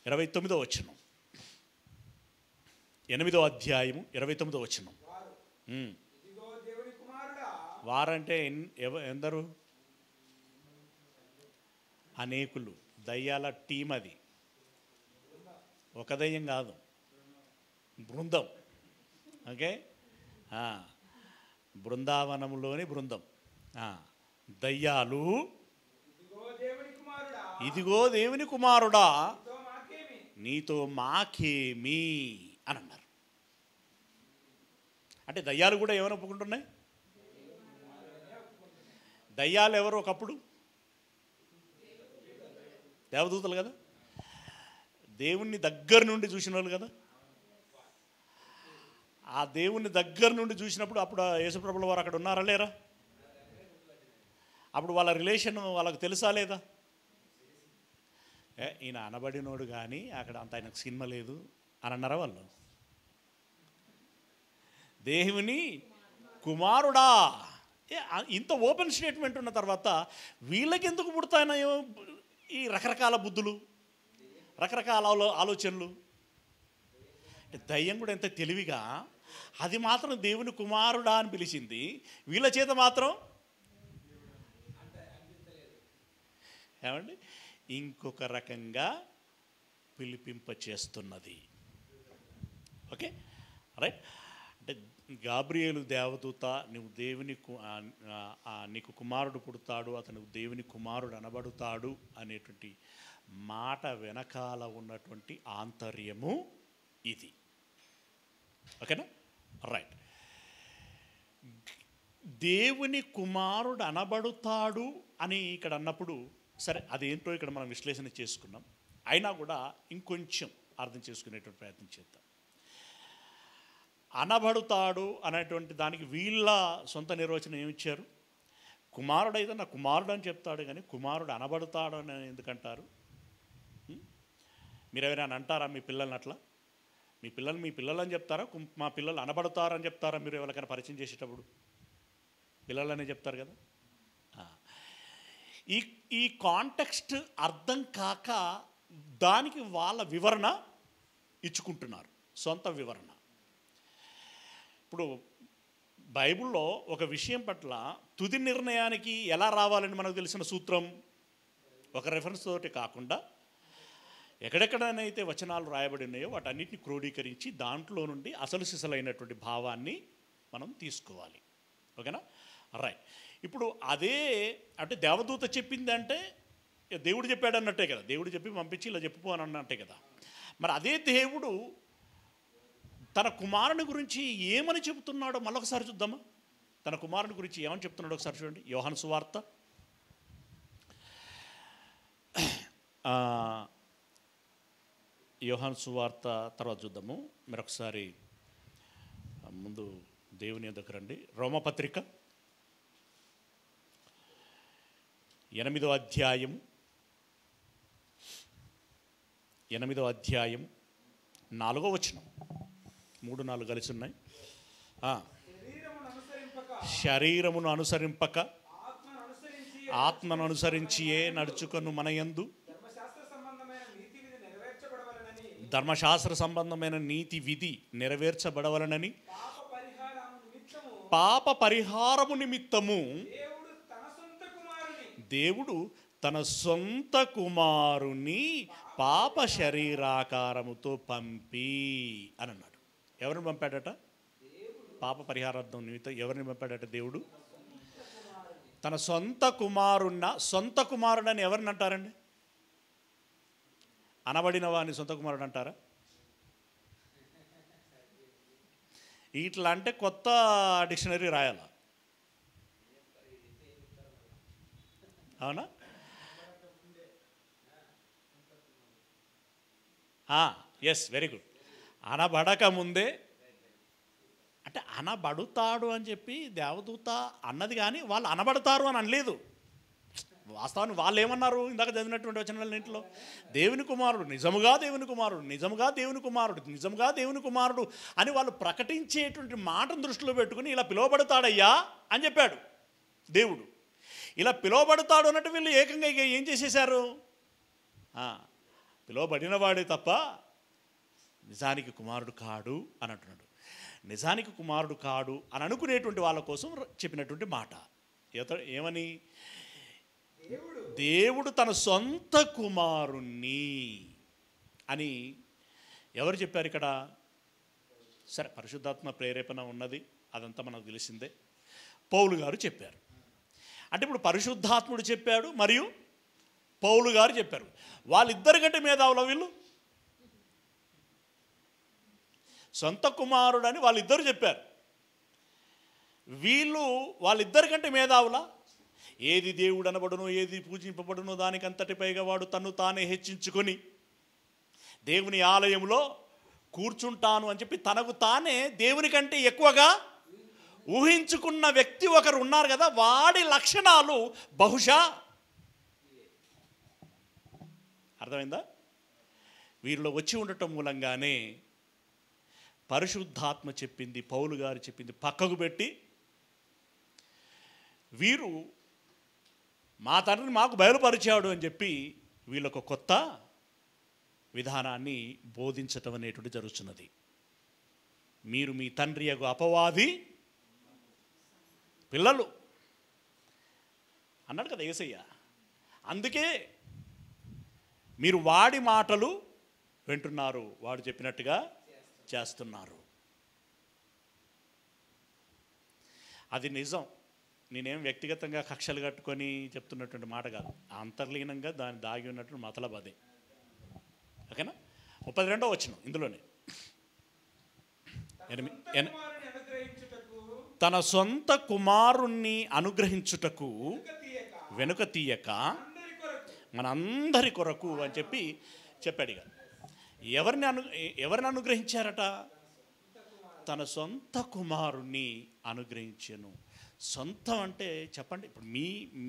29వ వచనం. 8వ అధ్యాయము 29వ వచనం. వారంటే ఎందరు? అనేకులు, దయ్యాల టీం అది, ఒక దయ్యం కాదు, బృందం. ఓకే, బృందావనంలోని బృందం. దయ్యాలు, ఇదిగో దేవుని కుమారుడా, నీతో మాకేమి అని అన్నారు. అంటే దయ్యాలు కూడా ఏమైనా ఒప్పుకుంటున్నాయి? దయ్యాలు ఎవరు? ఒకప్పుడు దేవదూతలు కదా, దేవుణ్ణి దగ్గర నుండి చూసిన వాళ్ళు కదా. ఆ దేవుణ్ణి దగ్గర నుండి చూసినప్పుడు అప్పుడు యేసుప్రభుల వారు అక్కడ ఉన్నారా లేరా? అప్పుడు వాళ్ళ రిలేషన్ వాళ్ళకు తెలుసా లేదా? ఈయన అనబడినోడు కానీ అక్కడ అంత ఆయనకు సినిమా లేదు అని అన్నారా వాళ్ళు? దేవుని కుమారుడా, ఇంత ఓపెన్ స్టేట్మెంట్ ఉన్న తర్వాత వీళ్ళకి ఎందుకు పుడతాయో ఈ రకరకాల బుద్ధులు, రకరకాల ఆలోచనలు? దయ్యం కూడా ఎంత తెలివిగా అది మాత్రం దేవుని కుమారుడా అని పిలిచింది, వీళ్ళ చేత మాత్రం ఏమండి ఇంకొక రకంగా పిలిపింపచేస్తున్నది. Okay, right. అంటే గాబ్రియేలు దేవదూత, నువ్వు దేవుని నీకు కుమారుడు పుడతాడు, అతను దేవుని కుమారుడు అనబడుతాడు అనేటువంటి మాట వెనకాల ఉన్నటువంటి ఆంతర్యము ఇది. ఓకేనా, రైట్. దేవుని కుమారుడు అనబడుతాడు అని ఇక్కడ అన్నప్పుడు సరే, అదేంటో ఇక్కడ మనం విశ్లేషణ చేసుకున్నాం. అయినా కూడా ఇంకొంచెం అర్థం చేసుకునేటువంటి ప్రయత్నం చేద్దాం. అనబడుతాడు అనేటువంటి దానికి వీళ్ళ సొంత నిర్వచనం ఏమిచ్చారు? కుమారుడు అయితే నా కుమారుడు అని చెప్తాడు, కానీ కుమారుడు అనబడుతాడు అని ఎందుకంటారు? మీరు ఎవరైనా అంటారా మీ పిల్లల్ని అట్లా? మీ పిల్లలు అని చెప్తారా? మా పిల్లలు అనబడతారని చెప్తారా? మీరు ఎవరికైనా పరిచయం చేసేటప్పుడు పిల్లలనే చెప్తారు కదా. ఈ కాంటెక్స్ట్ అర్థం కాక దానికి వాళ్ళ వివరణ ఇచ్చుకుంటున్నారు, సొంత వివరణ. ఇప్పుడు బైబిల్లో ఒక విషయం పట్ల తుది నిర్ణయానికి ఎలా రావాలని మనకు తెలిసిన సూత్రం ఒక రెఫరెన్స్ తోటి కాకుండా ఎక్కడెక్కడనైతే వచనాలు రాయబడి ఉన్నాయో వాటన్నిటిని క్రోడీకరించి దాంట్లో నుండి అసలు సిసలైనటువంటి భావాన్ని మనం తీసుకోవాలి. ఓకేనా, రైట్. ఇప్పుడు అదే అంటే దేవదూత చెప్పింది అంటే దేవుడు చెప్పాడు అన్నట్టే కదా, దేవుడు చెప్పి పంపించి ఇలా చెప్పిపో అని అన్నట్టే కదా. మరి అదే దేవుడు తన కుమారుని గురించి ఏమని చెబుతున్నాడో మళ్ళొకసారి చూద్దామా? తన కుమారుని గురించి ఏమని చెప్తున్నాడో ఒకసారి చూడండి. యోహాను సువార్త 14 యోహాను సువార్త తర్వాత చూద్దాము. మరొకసారి ముందు దేవుని దగ్గర రండి. రోమపత్రిక 8వ అధ్యాయం 4వ వచనం. 3-4 కలిసి ఉన్నాయి. శరీరమును అనుసరింపక ఆత్మను అనుసరించియే నడుచుకొను మనయందు ధర్మశాస్త్ర సంబంధమైన నీతి విధి నెరవేర్చబడవలనని పాప పరిహారము నిమిత్తము దేవుడు తన సొంత కుమారుని పాప శరీరాకారముతో పంపి అని అన్నాడు. ఎవరిని పంపాడట? పాప పరిహారార్థం నిమిత్తం ఎవరిని పంపాడట? దేవుడు తన సొంత కుమారుడని ఎవరిని అంటారండి? అనబడిన వాడిని సొంత కుమారుడు అంటారా? ఇట్లా అంటే కొత్త డిక్షనరీ రాయాల. అవునా? Yes, very good. అనబడక ముందే అంటే అనబడుతాడు అని చెప్పి దేవదూత అన్నది, కానీ వాళ్ళు అనబడతారు అని అనలేదు. వాస్తవాన్ని వాళ్ళు ఏమన్నారు? ఇందాక చదివినటువంటి వచనాలన్నింటిలో దేవుని కుమారుడు, నిజముగా దేవుని కుమారుడు, నిజముగా దేవుని కుమారుడు, నిజముగా దేవుని కుమారుడు అని వాళ్ళు ప్రకటించేటువంటి మాటను దృష్టిలో పెట్టుకుని ఇలా పిలువబడతాడయ్యా అని చెప్పాడు దేవుడు. ఇలా పిలువబడతాడు అన్నట్టు వీళ్ళు ఏకంగా ఇక ఏం చేసేశారు? పిలువబడినవాడే తప్ప నిజానికి కుమారుడు కాడు అని అంటున్నాడు. నిజానికి కుమారుడు కాడు అని అనుకునేటువంటి వాళ్ళ కోసం చెప్పినటువంటి మాట ఏమని? దేవుడు తన సొంత కుమారుణ్ణి అని ఎవరు చెప్పారు ఇక్కడ? సరే, పరిశుద్ధాత్మ ప్రేరేపణ ఉన్నది, అదంతా మనకు తెలిసిందే. పౌలు గారు చెప్పారు. అంటే ఇప్పుడు పరిశుద్ధాత్ముడు చెప్పాడు మరియు పౌలు గారు చెప్పారు. వాళ్ళిద్దరికంటే మేధావుల వీళ్ళు. సొంత కుమారుడని వాళ్ళిద్దరు చెప్పారు. వాళ్ళిద్దరికంటే మేధావులా? ఏది దేవుడు అనబడునో, ఏది పూజింపబడునో దానికంతటి పైగా వాడు తను తానే హెచ్చించుకొని దేవుని ఆలయంలో కూర్చుంటాను అని చెప్పి తనకు తానే దేవుని కంటే ఎక్కువగా ఊహించుకున్న వ్యక్తి ఒకరు ఉన్నారు కదా, వాడి లక్షణాలు బహుశా అర్థమైందా? వీరిలో వచ్చి ఉండటం మూలంగానే పరిశుద్ధాత్మ చెప్పింది, పౌలు గారు చెప్పింది పక్కకు పెట్టి వీరు మా తండ్రిని మాకు బయలుపరిచాడు అని చెప్పి వీళ్ళొక కొత్త విధానాన్ని బోధించటం అనేటువంటి జరుగుతున్నది. మీరు మీ తండ్రి యొక్క అపవాది పిల్లలు అన్నాడు కదా యేసయ్య. అందుకే మీరు వాడి మాటలు వింటున్నారు, వాడు చెప్పినట్టుగా చేస్తున్నారు. అది నిజం. నేనేం వ్యక్తిగతంగా కక్షలు కట్టుకొని చెప్తున్నటువంటి మాట కాదు. అంతర్లీనంగా దాని దాగి ఉన్నటువంటి మతలబ్ అదే. ఓకేనా? 32వ వచనం ఇందులోనే. తన సొంత కుమారుణ్ణి అనుగ్రహించుటకు వెనుక తీయక మనందరి కొరకు అని చెప్పి చెప్పాడు. ఇక ఎవరిని అనుగ్రహించారట? తన సొంత కుమారుణ్ణి అనుగ్రహించెను. సొంతం అంటే చెప్పండి, ఇప్పుడు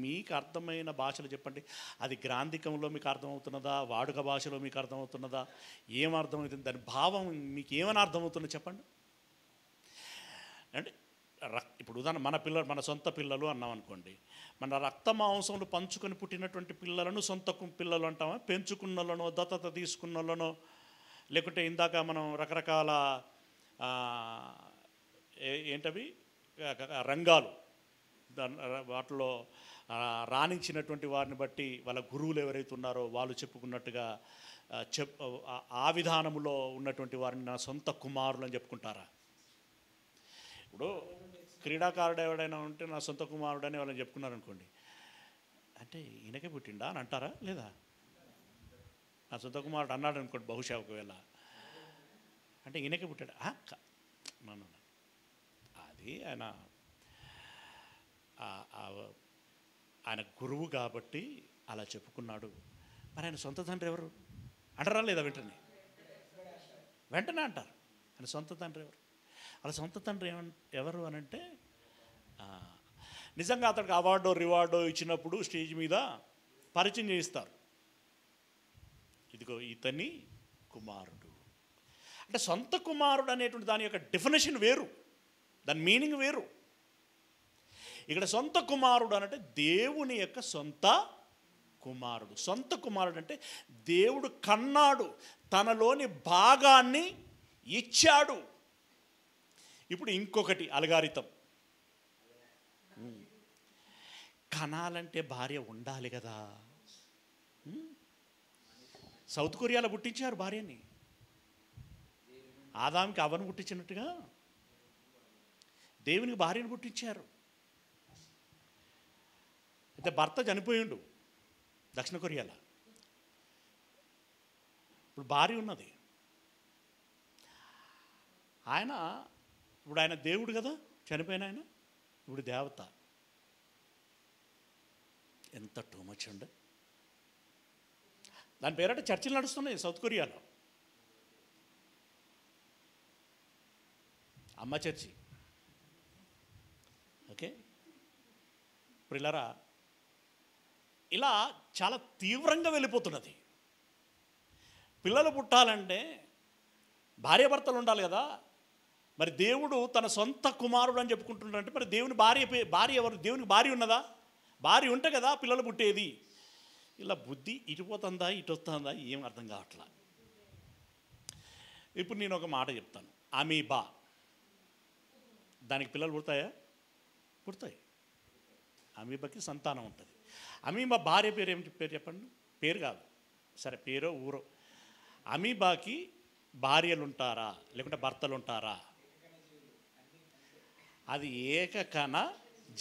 మీకు అర్థమైన భాషలో చెప్పండి. అది గ్రాంధికంలో మీకు అర్థమవుతున్నదా, వాడుక భాషలో మీకు అర్థమవుతున్నదా, ఏం అర్థమవుతుంది, దాని భావం మీకు ఏమని అర్థమవుతుందో చెప్పండి. అంటే ఇప్పుడు ఉదాహరణ మన సొంత పిల్లలు అన్నాం అనుకోండి. మన రక్త మాంసములు పంచుకొని పుట్టినటువంటి పిల్లలను సొంత పిల్లలు అంటామా? పెంచుకున్నోళ్ళనో, దత్తత తీసుకున్నోళ్ళనో, లేకుంటే ఇందాక మనం రకరకాల ఏంటవి రంగాలు వాటిలో రాణించినటువంటి వారిని బట్టి వాళ్ళ గురువులు ఎవరైతే ఉన్నారో వాళ్ళు చెప్పుకున్నట్టుగా ఆ విధానంలో ఉన్నటువంటి వారిని నా సొంత కుమారులు అని చెప్పుకుంటారా? ఇప్పుడు క్రీడాకారుడు ఎవడైనా ఉంటే నా సొంత కుమారుడు అని వాళ్ళని చెప్పుకున్నారనుకోండి, అంటే ఈయనకే పుట్టిండా అని అంటారా లేదా? నా సొంత కుమారుడు అన్నాడు అనుకోండి బహుశా, ఒకవేళ అంటే ఈయనకే పుట్టాడు అది ఆయన గురువు కాబట్టి అలా చెప్పుకున్నాడు. మరి ఆయన సొంత తండ్రి ఎవరు అంటారా లేదా? వెంటనే వెంటనే అంటారు. ఆయన సొంత తండ్రి ఎవరు? వాళ్ళ సొంత తండ్రి ఎవరు అని అంటే నిజంగా అతనికి అవార్డో రివార్డో ఇచ్చినప్పుడు స్టేజ్ మీద పరిచయం చేయిస్తారు. ఇదిగో ఇతని కుమారుడు అంటే సొంత కుమారుడు అనేటువంటి దాని యొక్క డెఫినేషన్ వేరు, దాని మీనింగ్ వేరు. ఇక్కడ సొంత కుమారుడు అనంటే దేవుని యొక్క సొంత కుమారుడు. సొంత కుమారుడు అంటే దేవుడు కన్నాడు, తనలోని భాగాన్ని ఇచ్చాడు. ఇప్పుడు ఇంకొకటి అలగారితం, కనాలంటే భార్య ఉండాలి కదా. సౌత్ కొరియాలో పుట్టించారు భార్యని, ఆదాంకి అవ్వను పుట్టించినట్టుగా దేవునికి భార్యను పుట్టించారు. అయితే భర్త చనిపోయిండు దక్షిణ కొరియాలో, ఇప్పుడు భార్య ఉన్నది. ఇప్పుడు ఆయన దేవుడు కదా, చనిపోయిన ఆయన ఇప్పుడు దేవత. ఎంత టూ మచ్ అండి. దాని పేరట చర్చలు నడుస్తున్నాయి సౌత్ కొరియాలో. అమ్మ చర్చి. ఓకే, ప్రిల్లరా, ఇలా చాలా తీవ్రంగా వెళ్ళిపోతున్నది. పిల్లలు పుట్టాలంటే భార్యాభర్తలు ఉండాలి కదా. మరి దేవుడు తన సొంత కుమారుడు అని చెప్పుకుంటున్నాడంటే మరి దేవుని భార్య ఎవరు? దేవునికి భార్య ఉన్నదా? భార్య ఉంటే కదా పిల్లలు పుట్టేది. ఇలా బుద్ధి ఇటు పోతుందా ఇటు వస్తుందా ఏం అర్థం కావట్లా. ఇప్పుడు నేను ఒక మాట చెప్తాను. అమీబా, దానికి పిల్లలు పుడతాయా? పుడతాయి. అమీబాకి సంతానం ఉంటుంది. అమీబా భార్య పేరు ఏమిటి? పేరు చెప్పండి. పేరు కాదు, సరే పేరో ఊరో. అమీబాకి భార్యలు ఉంటారా లేకుంటే భర్తలు ఉంటారా? అది ఏకకణ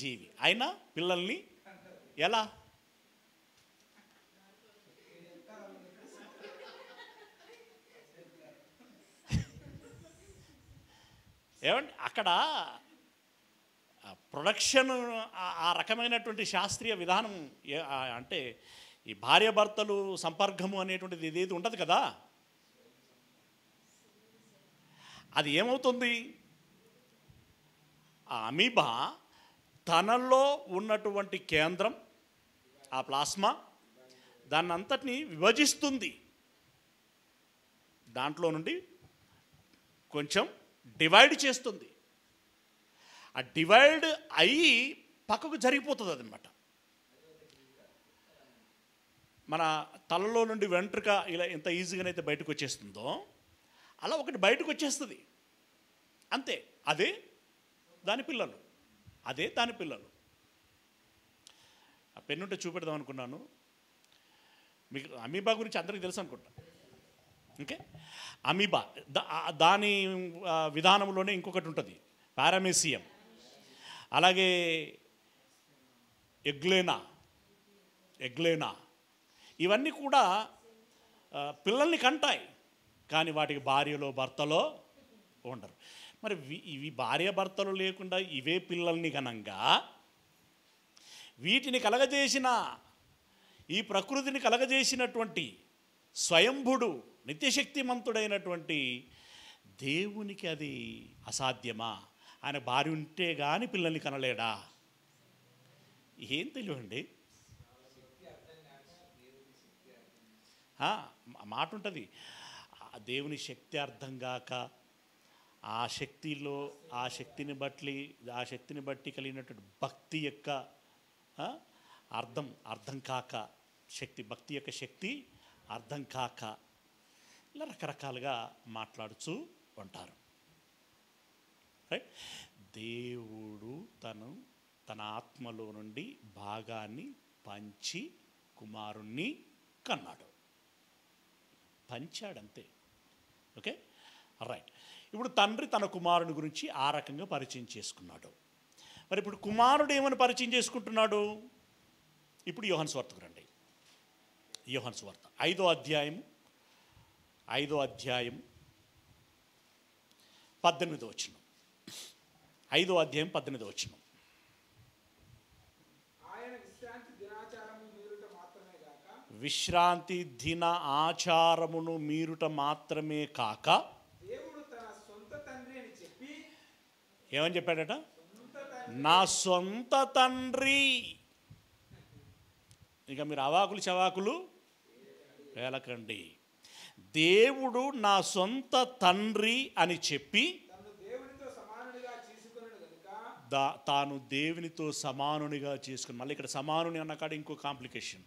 జీవి అయినా పిల్లల్ని ఎలా? ఏమండి అక్కడ ప్రొడక్షన్ ఆ రకమైనటువంటి శాస్త్రీయ విధానం అంటే ఈ భార్యాభర్తలు సంపర్కము అనేటువంటిది ఇదేది ఉండదు కదా. అది ఏమవుతుంది? ఆ అమీబా తనలో ఉన్నటువంటి కేంద్రం, ఆ ప్లాస్మా, దాన్ని అంతటిని విభజిస్తుంది. దాంట్లో నుండి కొంచెం డివైడ్ చేస్తుంది. ఆ డివైడ్ అయ్యి పక్కకు జరిగిపోతుంది అదనమాట. మన తలలో నుండి వెంట్రుక ఇలా ఎంత ఈజీగానైతే బయటకు వచ్చేస్తుందో అలా ఒకటి బయటకు వచ్చేస్తుంది అంతే. అదే దాని పిల్లలు. ఆ పెన్నుంటే చూపెడదాం అనుకున్నాను. మీకు అమీబా గురించి అందరికీ తెలుసు అనుకుంటా. ఓకే, అమీబా దాని విధానంలోనే ఇంకొకటి ఉంటుంది, పారామెసియం. అలాగే ఎగ్లేనా ఇవన్నీ కూడా పిల్లల్ని కంటాయి, కానీ వాటికి భార్యలో భర్తలో ఉండరు. మరి ఇవి భార్యాభర్తలు లేకుండా ఇవే పిల్లల్ని కనంగా వీటిని కలగజేసిన, ఈ ప్రకృతిని కలగజేసినటువంటి స్వయంభుడు నిత్యశక్తిమంతుడైనటువంటి దేవునికి అది అసాధ్యమా? ఆయన భార్య ఉంటే కానీ పిల్లల్ని కనలేడా? ఏం తెలియండి. మాట ఉంటుంది, దేవుని శక్తి అర్థం కాక ఆ శక్తిని బట్టి కలిగినటువంటి భక్తి యొక్క అర్థం కాక, భక్తి యొక్క శక్తి అర్థం కాక ఇలా రకరకాలుగా మాట్లాడుతూ ఉంటారు. రైట్. దేవుడు తన ఆత్మలో నుండి భాగాన్ని పంచి కుమారుణ్ణి కన్నాడు, పంచాడంతే. Okay, right. ఇప్పుడు తండ్రి తన కుమారుని గురించి ఆ రకంగా పరిచయం చేసుకున్నాడు. మరి ఇప్పుడు కుమారుడు ఏమని పరిచయం చేసుకుంటున్నాడు? ఇప్పుడు యోహాను సువార్తకు రండి. యోహాను సువార్త 5వ అధ్యాయం 18వ వచనం. 5వ అధ్యాయం 18వ వచనం. విశ్రాంతి దిన ఆచారమును మీరుట మాత్రమే కాక ఏమని చెప్పాడట? నా సొంత తండ్రి. ఇక మీరు అవాకులు చవాకులు వేలకండి. దేవుడు నా సొంత తండ్రి అని చెప్పి తాను దేవునితో సమానునిగా చేసుకుని, మళ్ళీ ఇక్కడ సమానుని అన్న కాడ ఇంకో కాంప్లికేషన్.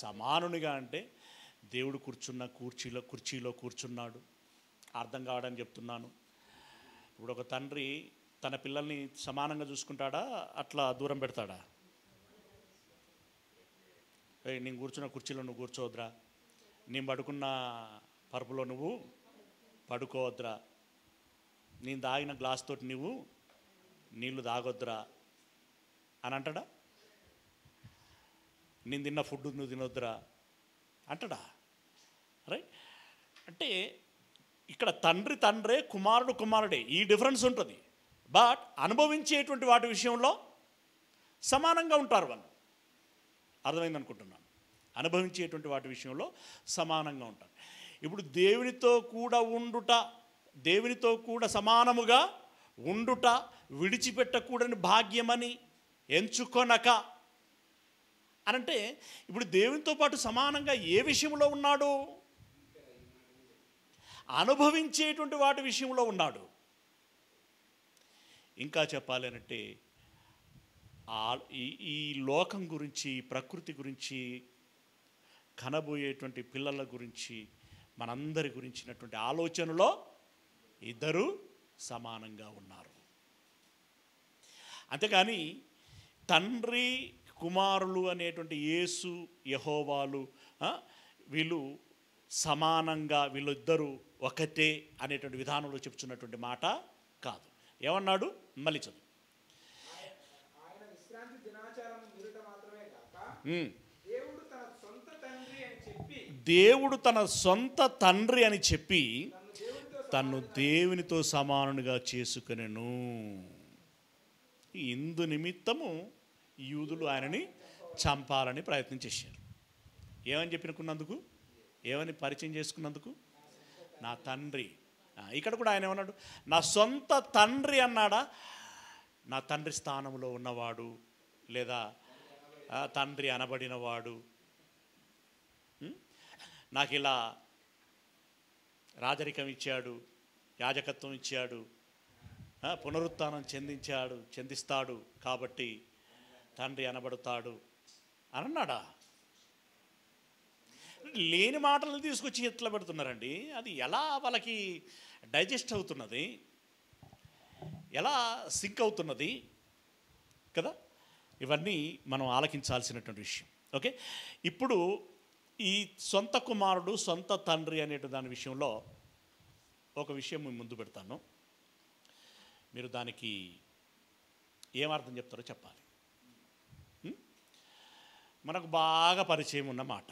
సమానునిగా అంటే దేవుడు కూర్చున్న కుర్చీలో కూర్చున్నాడు. అర్థం కావడానికి చెప్తున్నాను. ఇప్పుడు ఒక తండ్రి తన పిల్లల్ని సమానంగా చూసుకుంటాడా, అట్లా దూరం పెడతాడా? నేను కూర్చున్న కుర్చీలో నువ్వు కూర్చోవద్దురా, నేను పడుకున్న పరుపులో నువ్వు పడుకోవద్దురా, నేను తాగిన గ్లాస్ తోటి నువ్వు నీళ్ళు తాగొద్దురా అని అంటాడా? నేను తిన్న ఫుడ్ నువ్వు తినొద్దురా అంటాడా? రైట్. అంటే ఇక్కడ తండ్రి తండ్రే, కుమారుడు కుమారుడే, ఈ డిఫరెన్స్ ఉంటుంది. బట్ అనుభవించేటువంటి వాటి విషయంలో సమానంగా ఉంటారు వాళ్ళు. అర్థమైంది అనుకుంటున్నాను. అనుభవించేటువంటి వాటి విషయంలో సమానంగా ఉంటారు. ఇప్పుడు దేవునితో కూడా ఉండుట, దేవునితో కూడా సమానముగా ఉండుట విడిచిపెట్టకూడని భాగ్యమని ఎంచుకొనక అనంటే, ఇప్పుడు దేవునితో పాటు సమానంగా ఏ విషయంలో ఉన్నాడు? అనుభవించేటువంటి వాటి విషయంలో ఉన్నాడు. ఇంకా చెప్పాలి అనంటే ఈ లోకం గురించి, ప్రకృతి గురించి, కనబోయేటువంటి పిల్లల గురించి, మనందరి గురించినటువంటి ఆలోచనలో ఇద్దరు సమానంగా ఉన్నారు. అంతేకాని తండ్రి కుమారులు అనేటువంటి యేసు యెహోవాలు వీళ్ళు సమానంగా, వీళ్ళిద్దరూ ఒకటే అనేటువంటి విధానంలో చెప్తున్నటువంటి మాట కాదు. ఏమన్నాడు? మళ్ళీ చదువు. దేవుడు తన సొంత తండ్రి అని చెప్పి తన్ను దేవునితో సమానునిగా చేసుకొనెను. ఇందు నిమిత్తము యూదులు ఆయనని చంపాలని ప్రయత్నం చేశారు. ఏమని చెప్పినకున్నందుకు, ఏమని పరిచయం చేసుకున్నందుకు? నా తండ్రి. ఇక్కడ కూడా ఆయన ఏమన్నాడు? నా సొంత తండ్రి అన్నాడా? నా తండ్రి స్థానంలో ఉన్నవాడు, లేదా తండ్రి అనబడినవాడు, నాకు ఇలా రాజరికం ఇచ్చాడు, యాజకత్వం ఇచ్చాడు, పునరుత్థానం చెందిస్తాడు కాబట్టి తండ్రి అనబడతాడు అని అన్నాడా? లేని మాటలను తీసుకొచ్చి ఎట్లా పెడుతున్నారండి? అది ఎలా వాళ్ళకి డైజెస్ట్ అవుతున్నది, ఎలా సింక్ అవుతున్నది కదా? ఇవన్నీ మనం ఆలకించాల్సినటువంటి విషయం. ఓకే, ఇప్పుడు ఈ సొంత కుమారుడు సొంత తండ్రి అనే దాని విషయంలో ఒక విషయం ముందు పెడతాను. మీరు దానికి ఏమర్థం చెప్తారో చెప్పాలి. మనకు బాగా పరిచయం ఉన్న మాట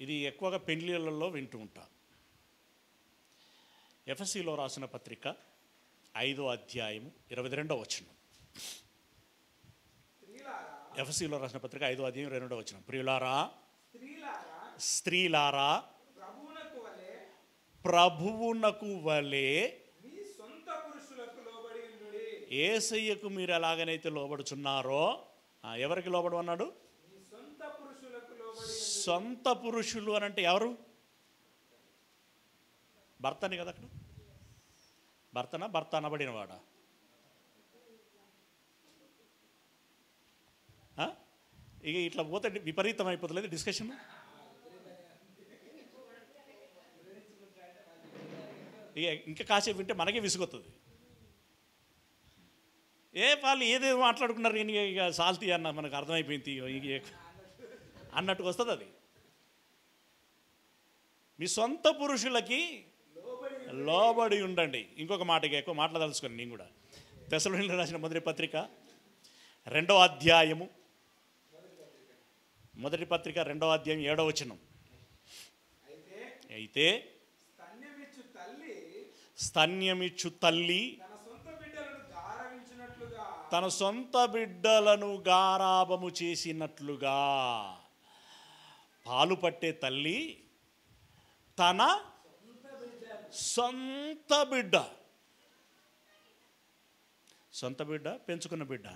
ఇది, ఎక్కువగా పెళ్లిళ్ళల్లో వింటూ ఉంటాం. ఎఫెసీలో రాసిన పత్రిక 5వ అధ్యాయము 22వ వచనం. ఎఫెసీలో రాసిన పత్రిక 5వ అధ్యాయం 22వ వచనం. ప్రియులారా, స్త్రీలారా ప్రభువునకు వలె యేసయ్యకు మీరు ఎలాగనైతే లోబడుచున్నారో, ఎవరికి లోబడు అన్నాడు? సొంత పురుషులు అని అంటే ఎవరు? భర్తని కదా అక్కడ. భర్త అనబడినవాడా? ఇక ఇట్లా పోతే విపరీతం అయిపోతలేదు డిస్కషన్. ఇక ఇంకా కాసేపు వింటే మనకే విసుగొస్తుంది. వాళ్ళు ఏదేదో మాట్లాడుకున్నారు, ఇక సాల్తీ అన్న మనకు అర్థమైపోయింది అన్నట్టుగా వస్తుంది అది. మీ సొంత పురుషులకి లోబడి ఉండండి. ఇంకొక మాటకి ఎక్కువ మాట్లాడదలుచుకోండి. నేను కూడా తెస్సలోనికీయులకు రాసిన మొదటి పత్రిక 2వ అధ్యాయము, మొదటి పత్రిక 2వ అధ్యాయం 7వ వచనం. అయితే స్తన్యమిచ్చు తల్లి తన సొంత బిడ్డలను గారాబము చేసినట్లుగా, పాలు పట్టే తల్లి తన సొంత బిడ్డ. సొంత బిడ్డ, పెంచుకున్న బిడ్డ,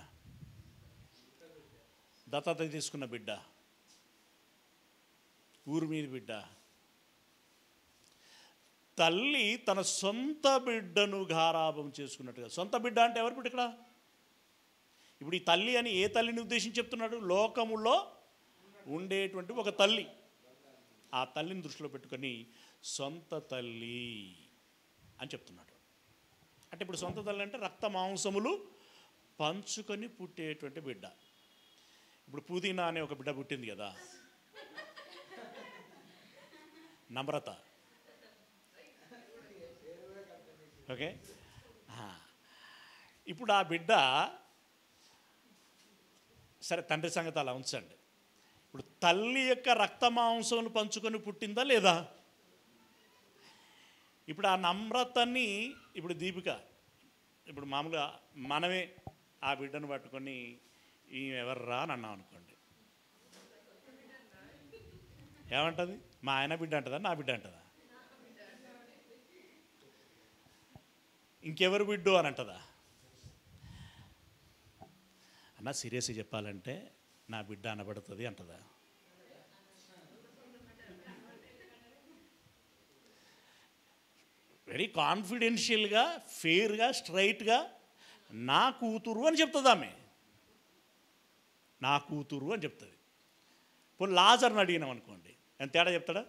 దత్తత తీసుకున్న బిడ్డ, ఊరి మీద బిడ్డ. తల్లి తన సొంత బిడ్డను గారాభం చేసుకున్నట్టుగా. సొంత బిడ్డ అంటే ఎవరు బిడ్డ ఇక్కడ? ఇప్పుడు ఈ తల్లి అని ఏ తల్లిని ఉద్దేశించి చెప్తున్నాడు? లోకములో ఉండేటువంటి ఒక తల్లి. ఆ తల్లిని దృష్టిలో పెట్టుకొని సొంత తల్లి అని చెప్తున్నాడు. అంటే ఇప్పుడు సొంత తల్లి అంటే రక్త మాంసములు పంచుకొని పుట్టేటువంటి బిడ్డ. ఇప్పుడు పుదీనా అనే ఒక బిడ్డ పుట్టింది కదా, నమ్రత. ఓకే, ఇప్పుడు ఆ బిడ్డ సరే తండ్రి సంగతి అలా ఉంచండి. ఇప్పుడు తల్లి యొక్క రక్త మాంసములు పంచుకొని పుట్టిందా లేదా? ఇప్పుడు ఆ నమ్రతని, ఇప్పుడు దీపిక, ఇప్పుడు మామూలుగా మనమే ఆ బిడ్డను పట్టుకొని ఈమె ఎవర్రా అని అన్నాం అనుకోండి, ఏమంటుంది? మా ఆయన బిడ్డ అంటుందా, నా బిడ్డ అంటుందా? ఇంకెవరు బిడ్డు అని అంటుందా? అన్న సీరియస్గా చెప్పాలంటే నా బిడ్డ అనబడుతుంది అంటదా? వెరీ కాన్ఫిడెన్షియల్గా, ఫెయిర్గా, స్ట్రైట్గా నా కూతురు అని చెప్తుంది ఆమె. నా కూతురు అని చెప్తుంది. ఇప్పుడు లాజర్ని అడిగినాం అనుకోండి, ఎంత తేడా చెప్తాడా?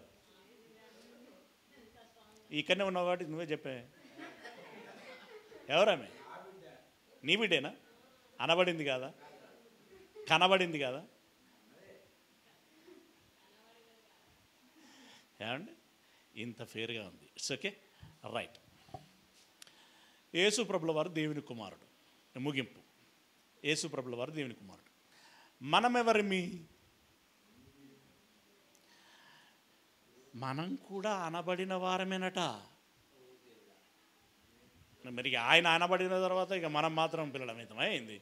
ఇక్కడనే ఉన్నావు కాబట్టి నువ్వే చెప్పే. ఎవరామె? నీ బిడ్డేనా? అనబడింది కాదా? కనబడింది కాదా? ఏమండి, ఇంత ఫేర్గా ఉంది. It's okay, right. యేసు ప్రభుల వారు దేవుని కుమారుడు. ముగింపు, యేసు ప్రభుల వారు దేవుని కుమారుడు. మనమెవరిమి? మనం కూడా అనబడిన వారమేనట. మరి ఆయన అనబడిన తర్వాత ఇక మనం మాత్రం పిల్లలమైతమైంది.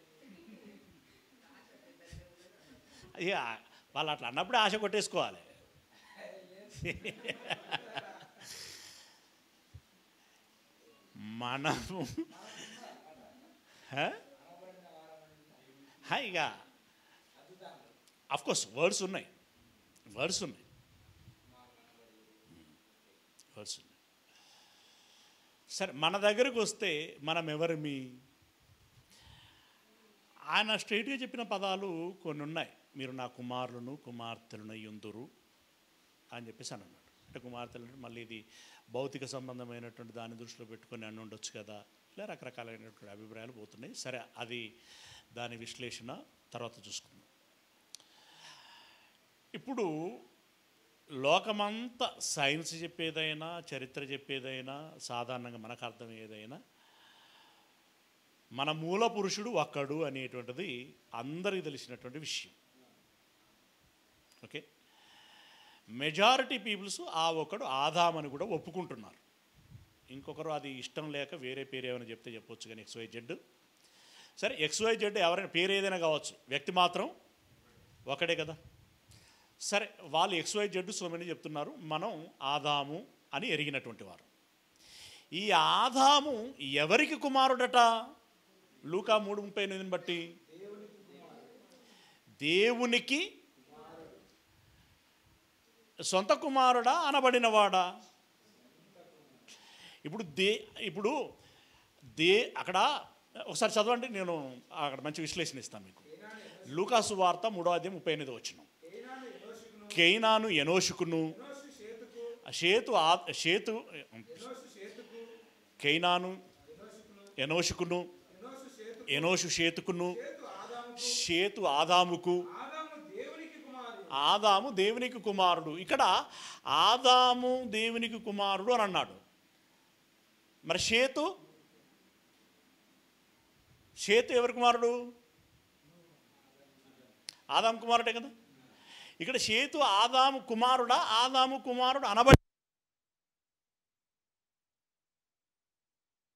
ఇక వాళ్ళు అట్లా అన్నప్పుడే ఆశ కొట్టేసుకోవాలి. మనము ఇక అఫ్కోర్స్ వర్డ్స్ ఉన్నాయి. సరే, మన దగ్గరకు వస్తే మనం ఎవరిమి? ఆయన స్ట్రైట్గా చెప్పిన పదాలు కొన్ని ఉన్నాయి. మీరు నా కుమారులను కుమార్తెలను యుందురు అని చెప్పేసి అని అన్నాడు. అంటే కుమార్తెలు అంటే మళ్ళీ ఇది భౌతిక సంబంధమైనటువంటి దాన్ని దృష్టిలో పెట్టుకొని అని ఉండొచ్చు కదా, ఇలా రకరకాలైనటువంటి అభిప్రాయాలు పోతున్నాయి. సరే, అది దాని విశ్లేషణ తర్వాత చూసుకుందాం. ఇప్పుడు లోకమంతా సైన్స్ చెప్పేదైనా, చరిత్ర చెప్పేదైనా, సాధారణంగా మనకు అర్థమయ్యేదైనా, మన మూల పురుషుడు ఒక్కడు అనేటువంటిది అందరికీ తెలిసినటువంటి విషయం. ఓకే, మెజారిటీ పీపుల్స్ ఆ ఒకడు ఆదామని కూడా ఒప్పుకుంటున్నారు. ఇంకొకరు అది ఇష్టం లేక వేరే పేరు ఏమైనా చెప్తే చెప్పొచ్చు, కానీ XYZ. సరే, XYZ ఎవరైనా పేరు ఏదైనా కావచ్చు, వ్యక్తి మాత్రం ఒకడే కదా. సరే, వాళ్ళు XYZ సోమని చెప్తున్నారు, మనం ఆదాము అని ఎరిగినటువంటి వారు. ఈ ఆదాము ఎవరికి కుమారుడట? లూకా 3:38 బట్టి దేవునికి సొంత కుమారుడా, అనబడినవాడా? ఇప్పుడు అక్కడ ఒకసారి చదవండి, నేను అక్కడ మంచి విశ్లేషణ ఇస్తాను మీకు. లూకా సువార్త 3:38 వచనం. కేయినాను ఎనోషుకును, కేయినాను ఎనోషుకును, ఎనోషు షేతుకును, షేతు ఆదాముకు, ఆదాము దేవునికి కుమారుడు. ఇక్కడ ఆదాము దేవునికి కుమారుడు అని అన్నాడు. మరి షేతు ఎవరి కుమారుడు? ఆదాము కుమారుడే కదా. ఇక్కడ షేతు ఆదాము కుమారుడా, ఆదాము కుమారుడు అనబడి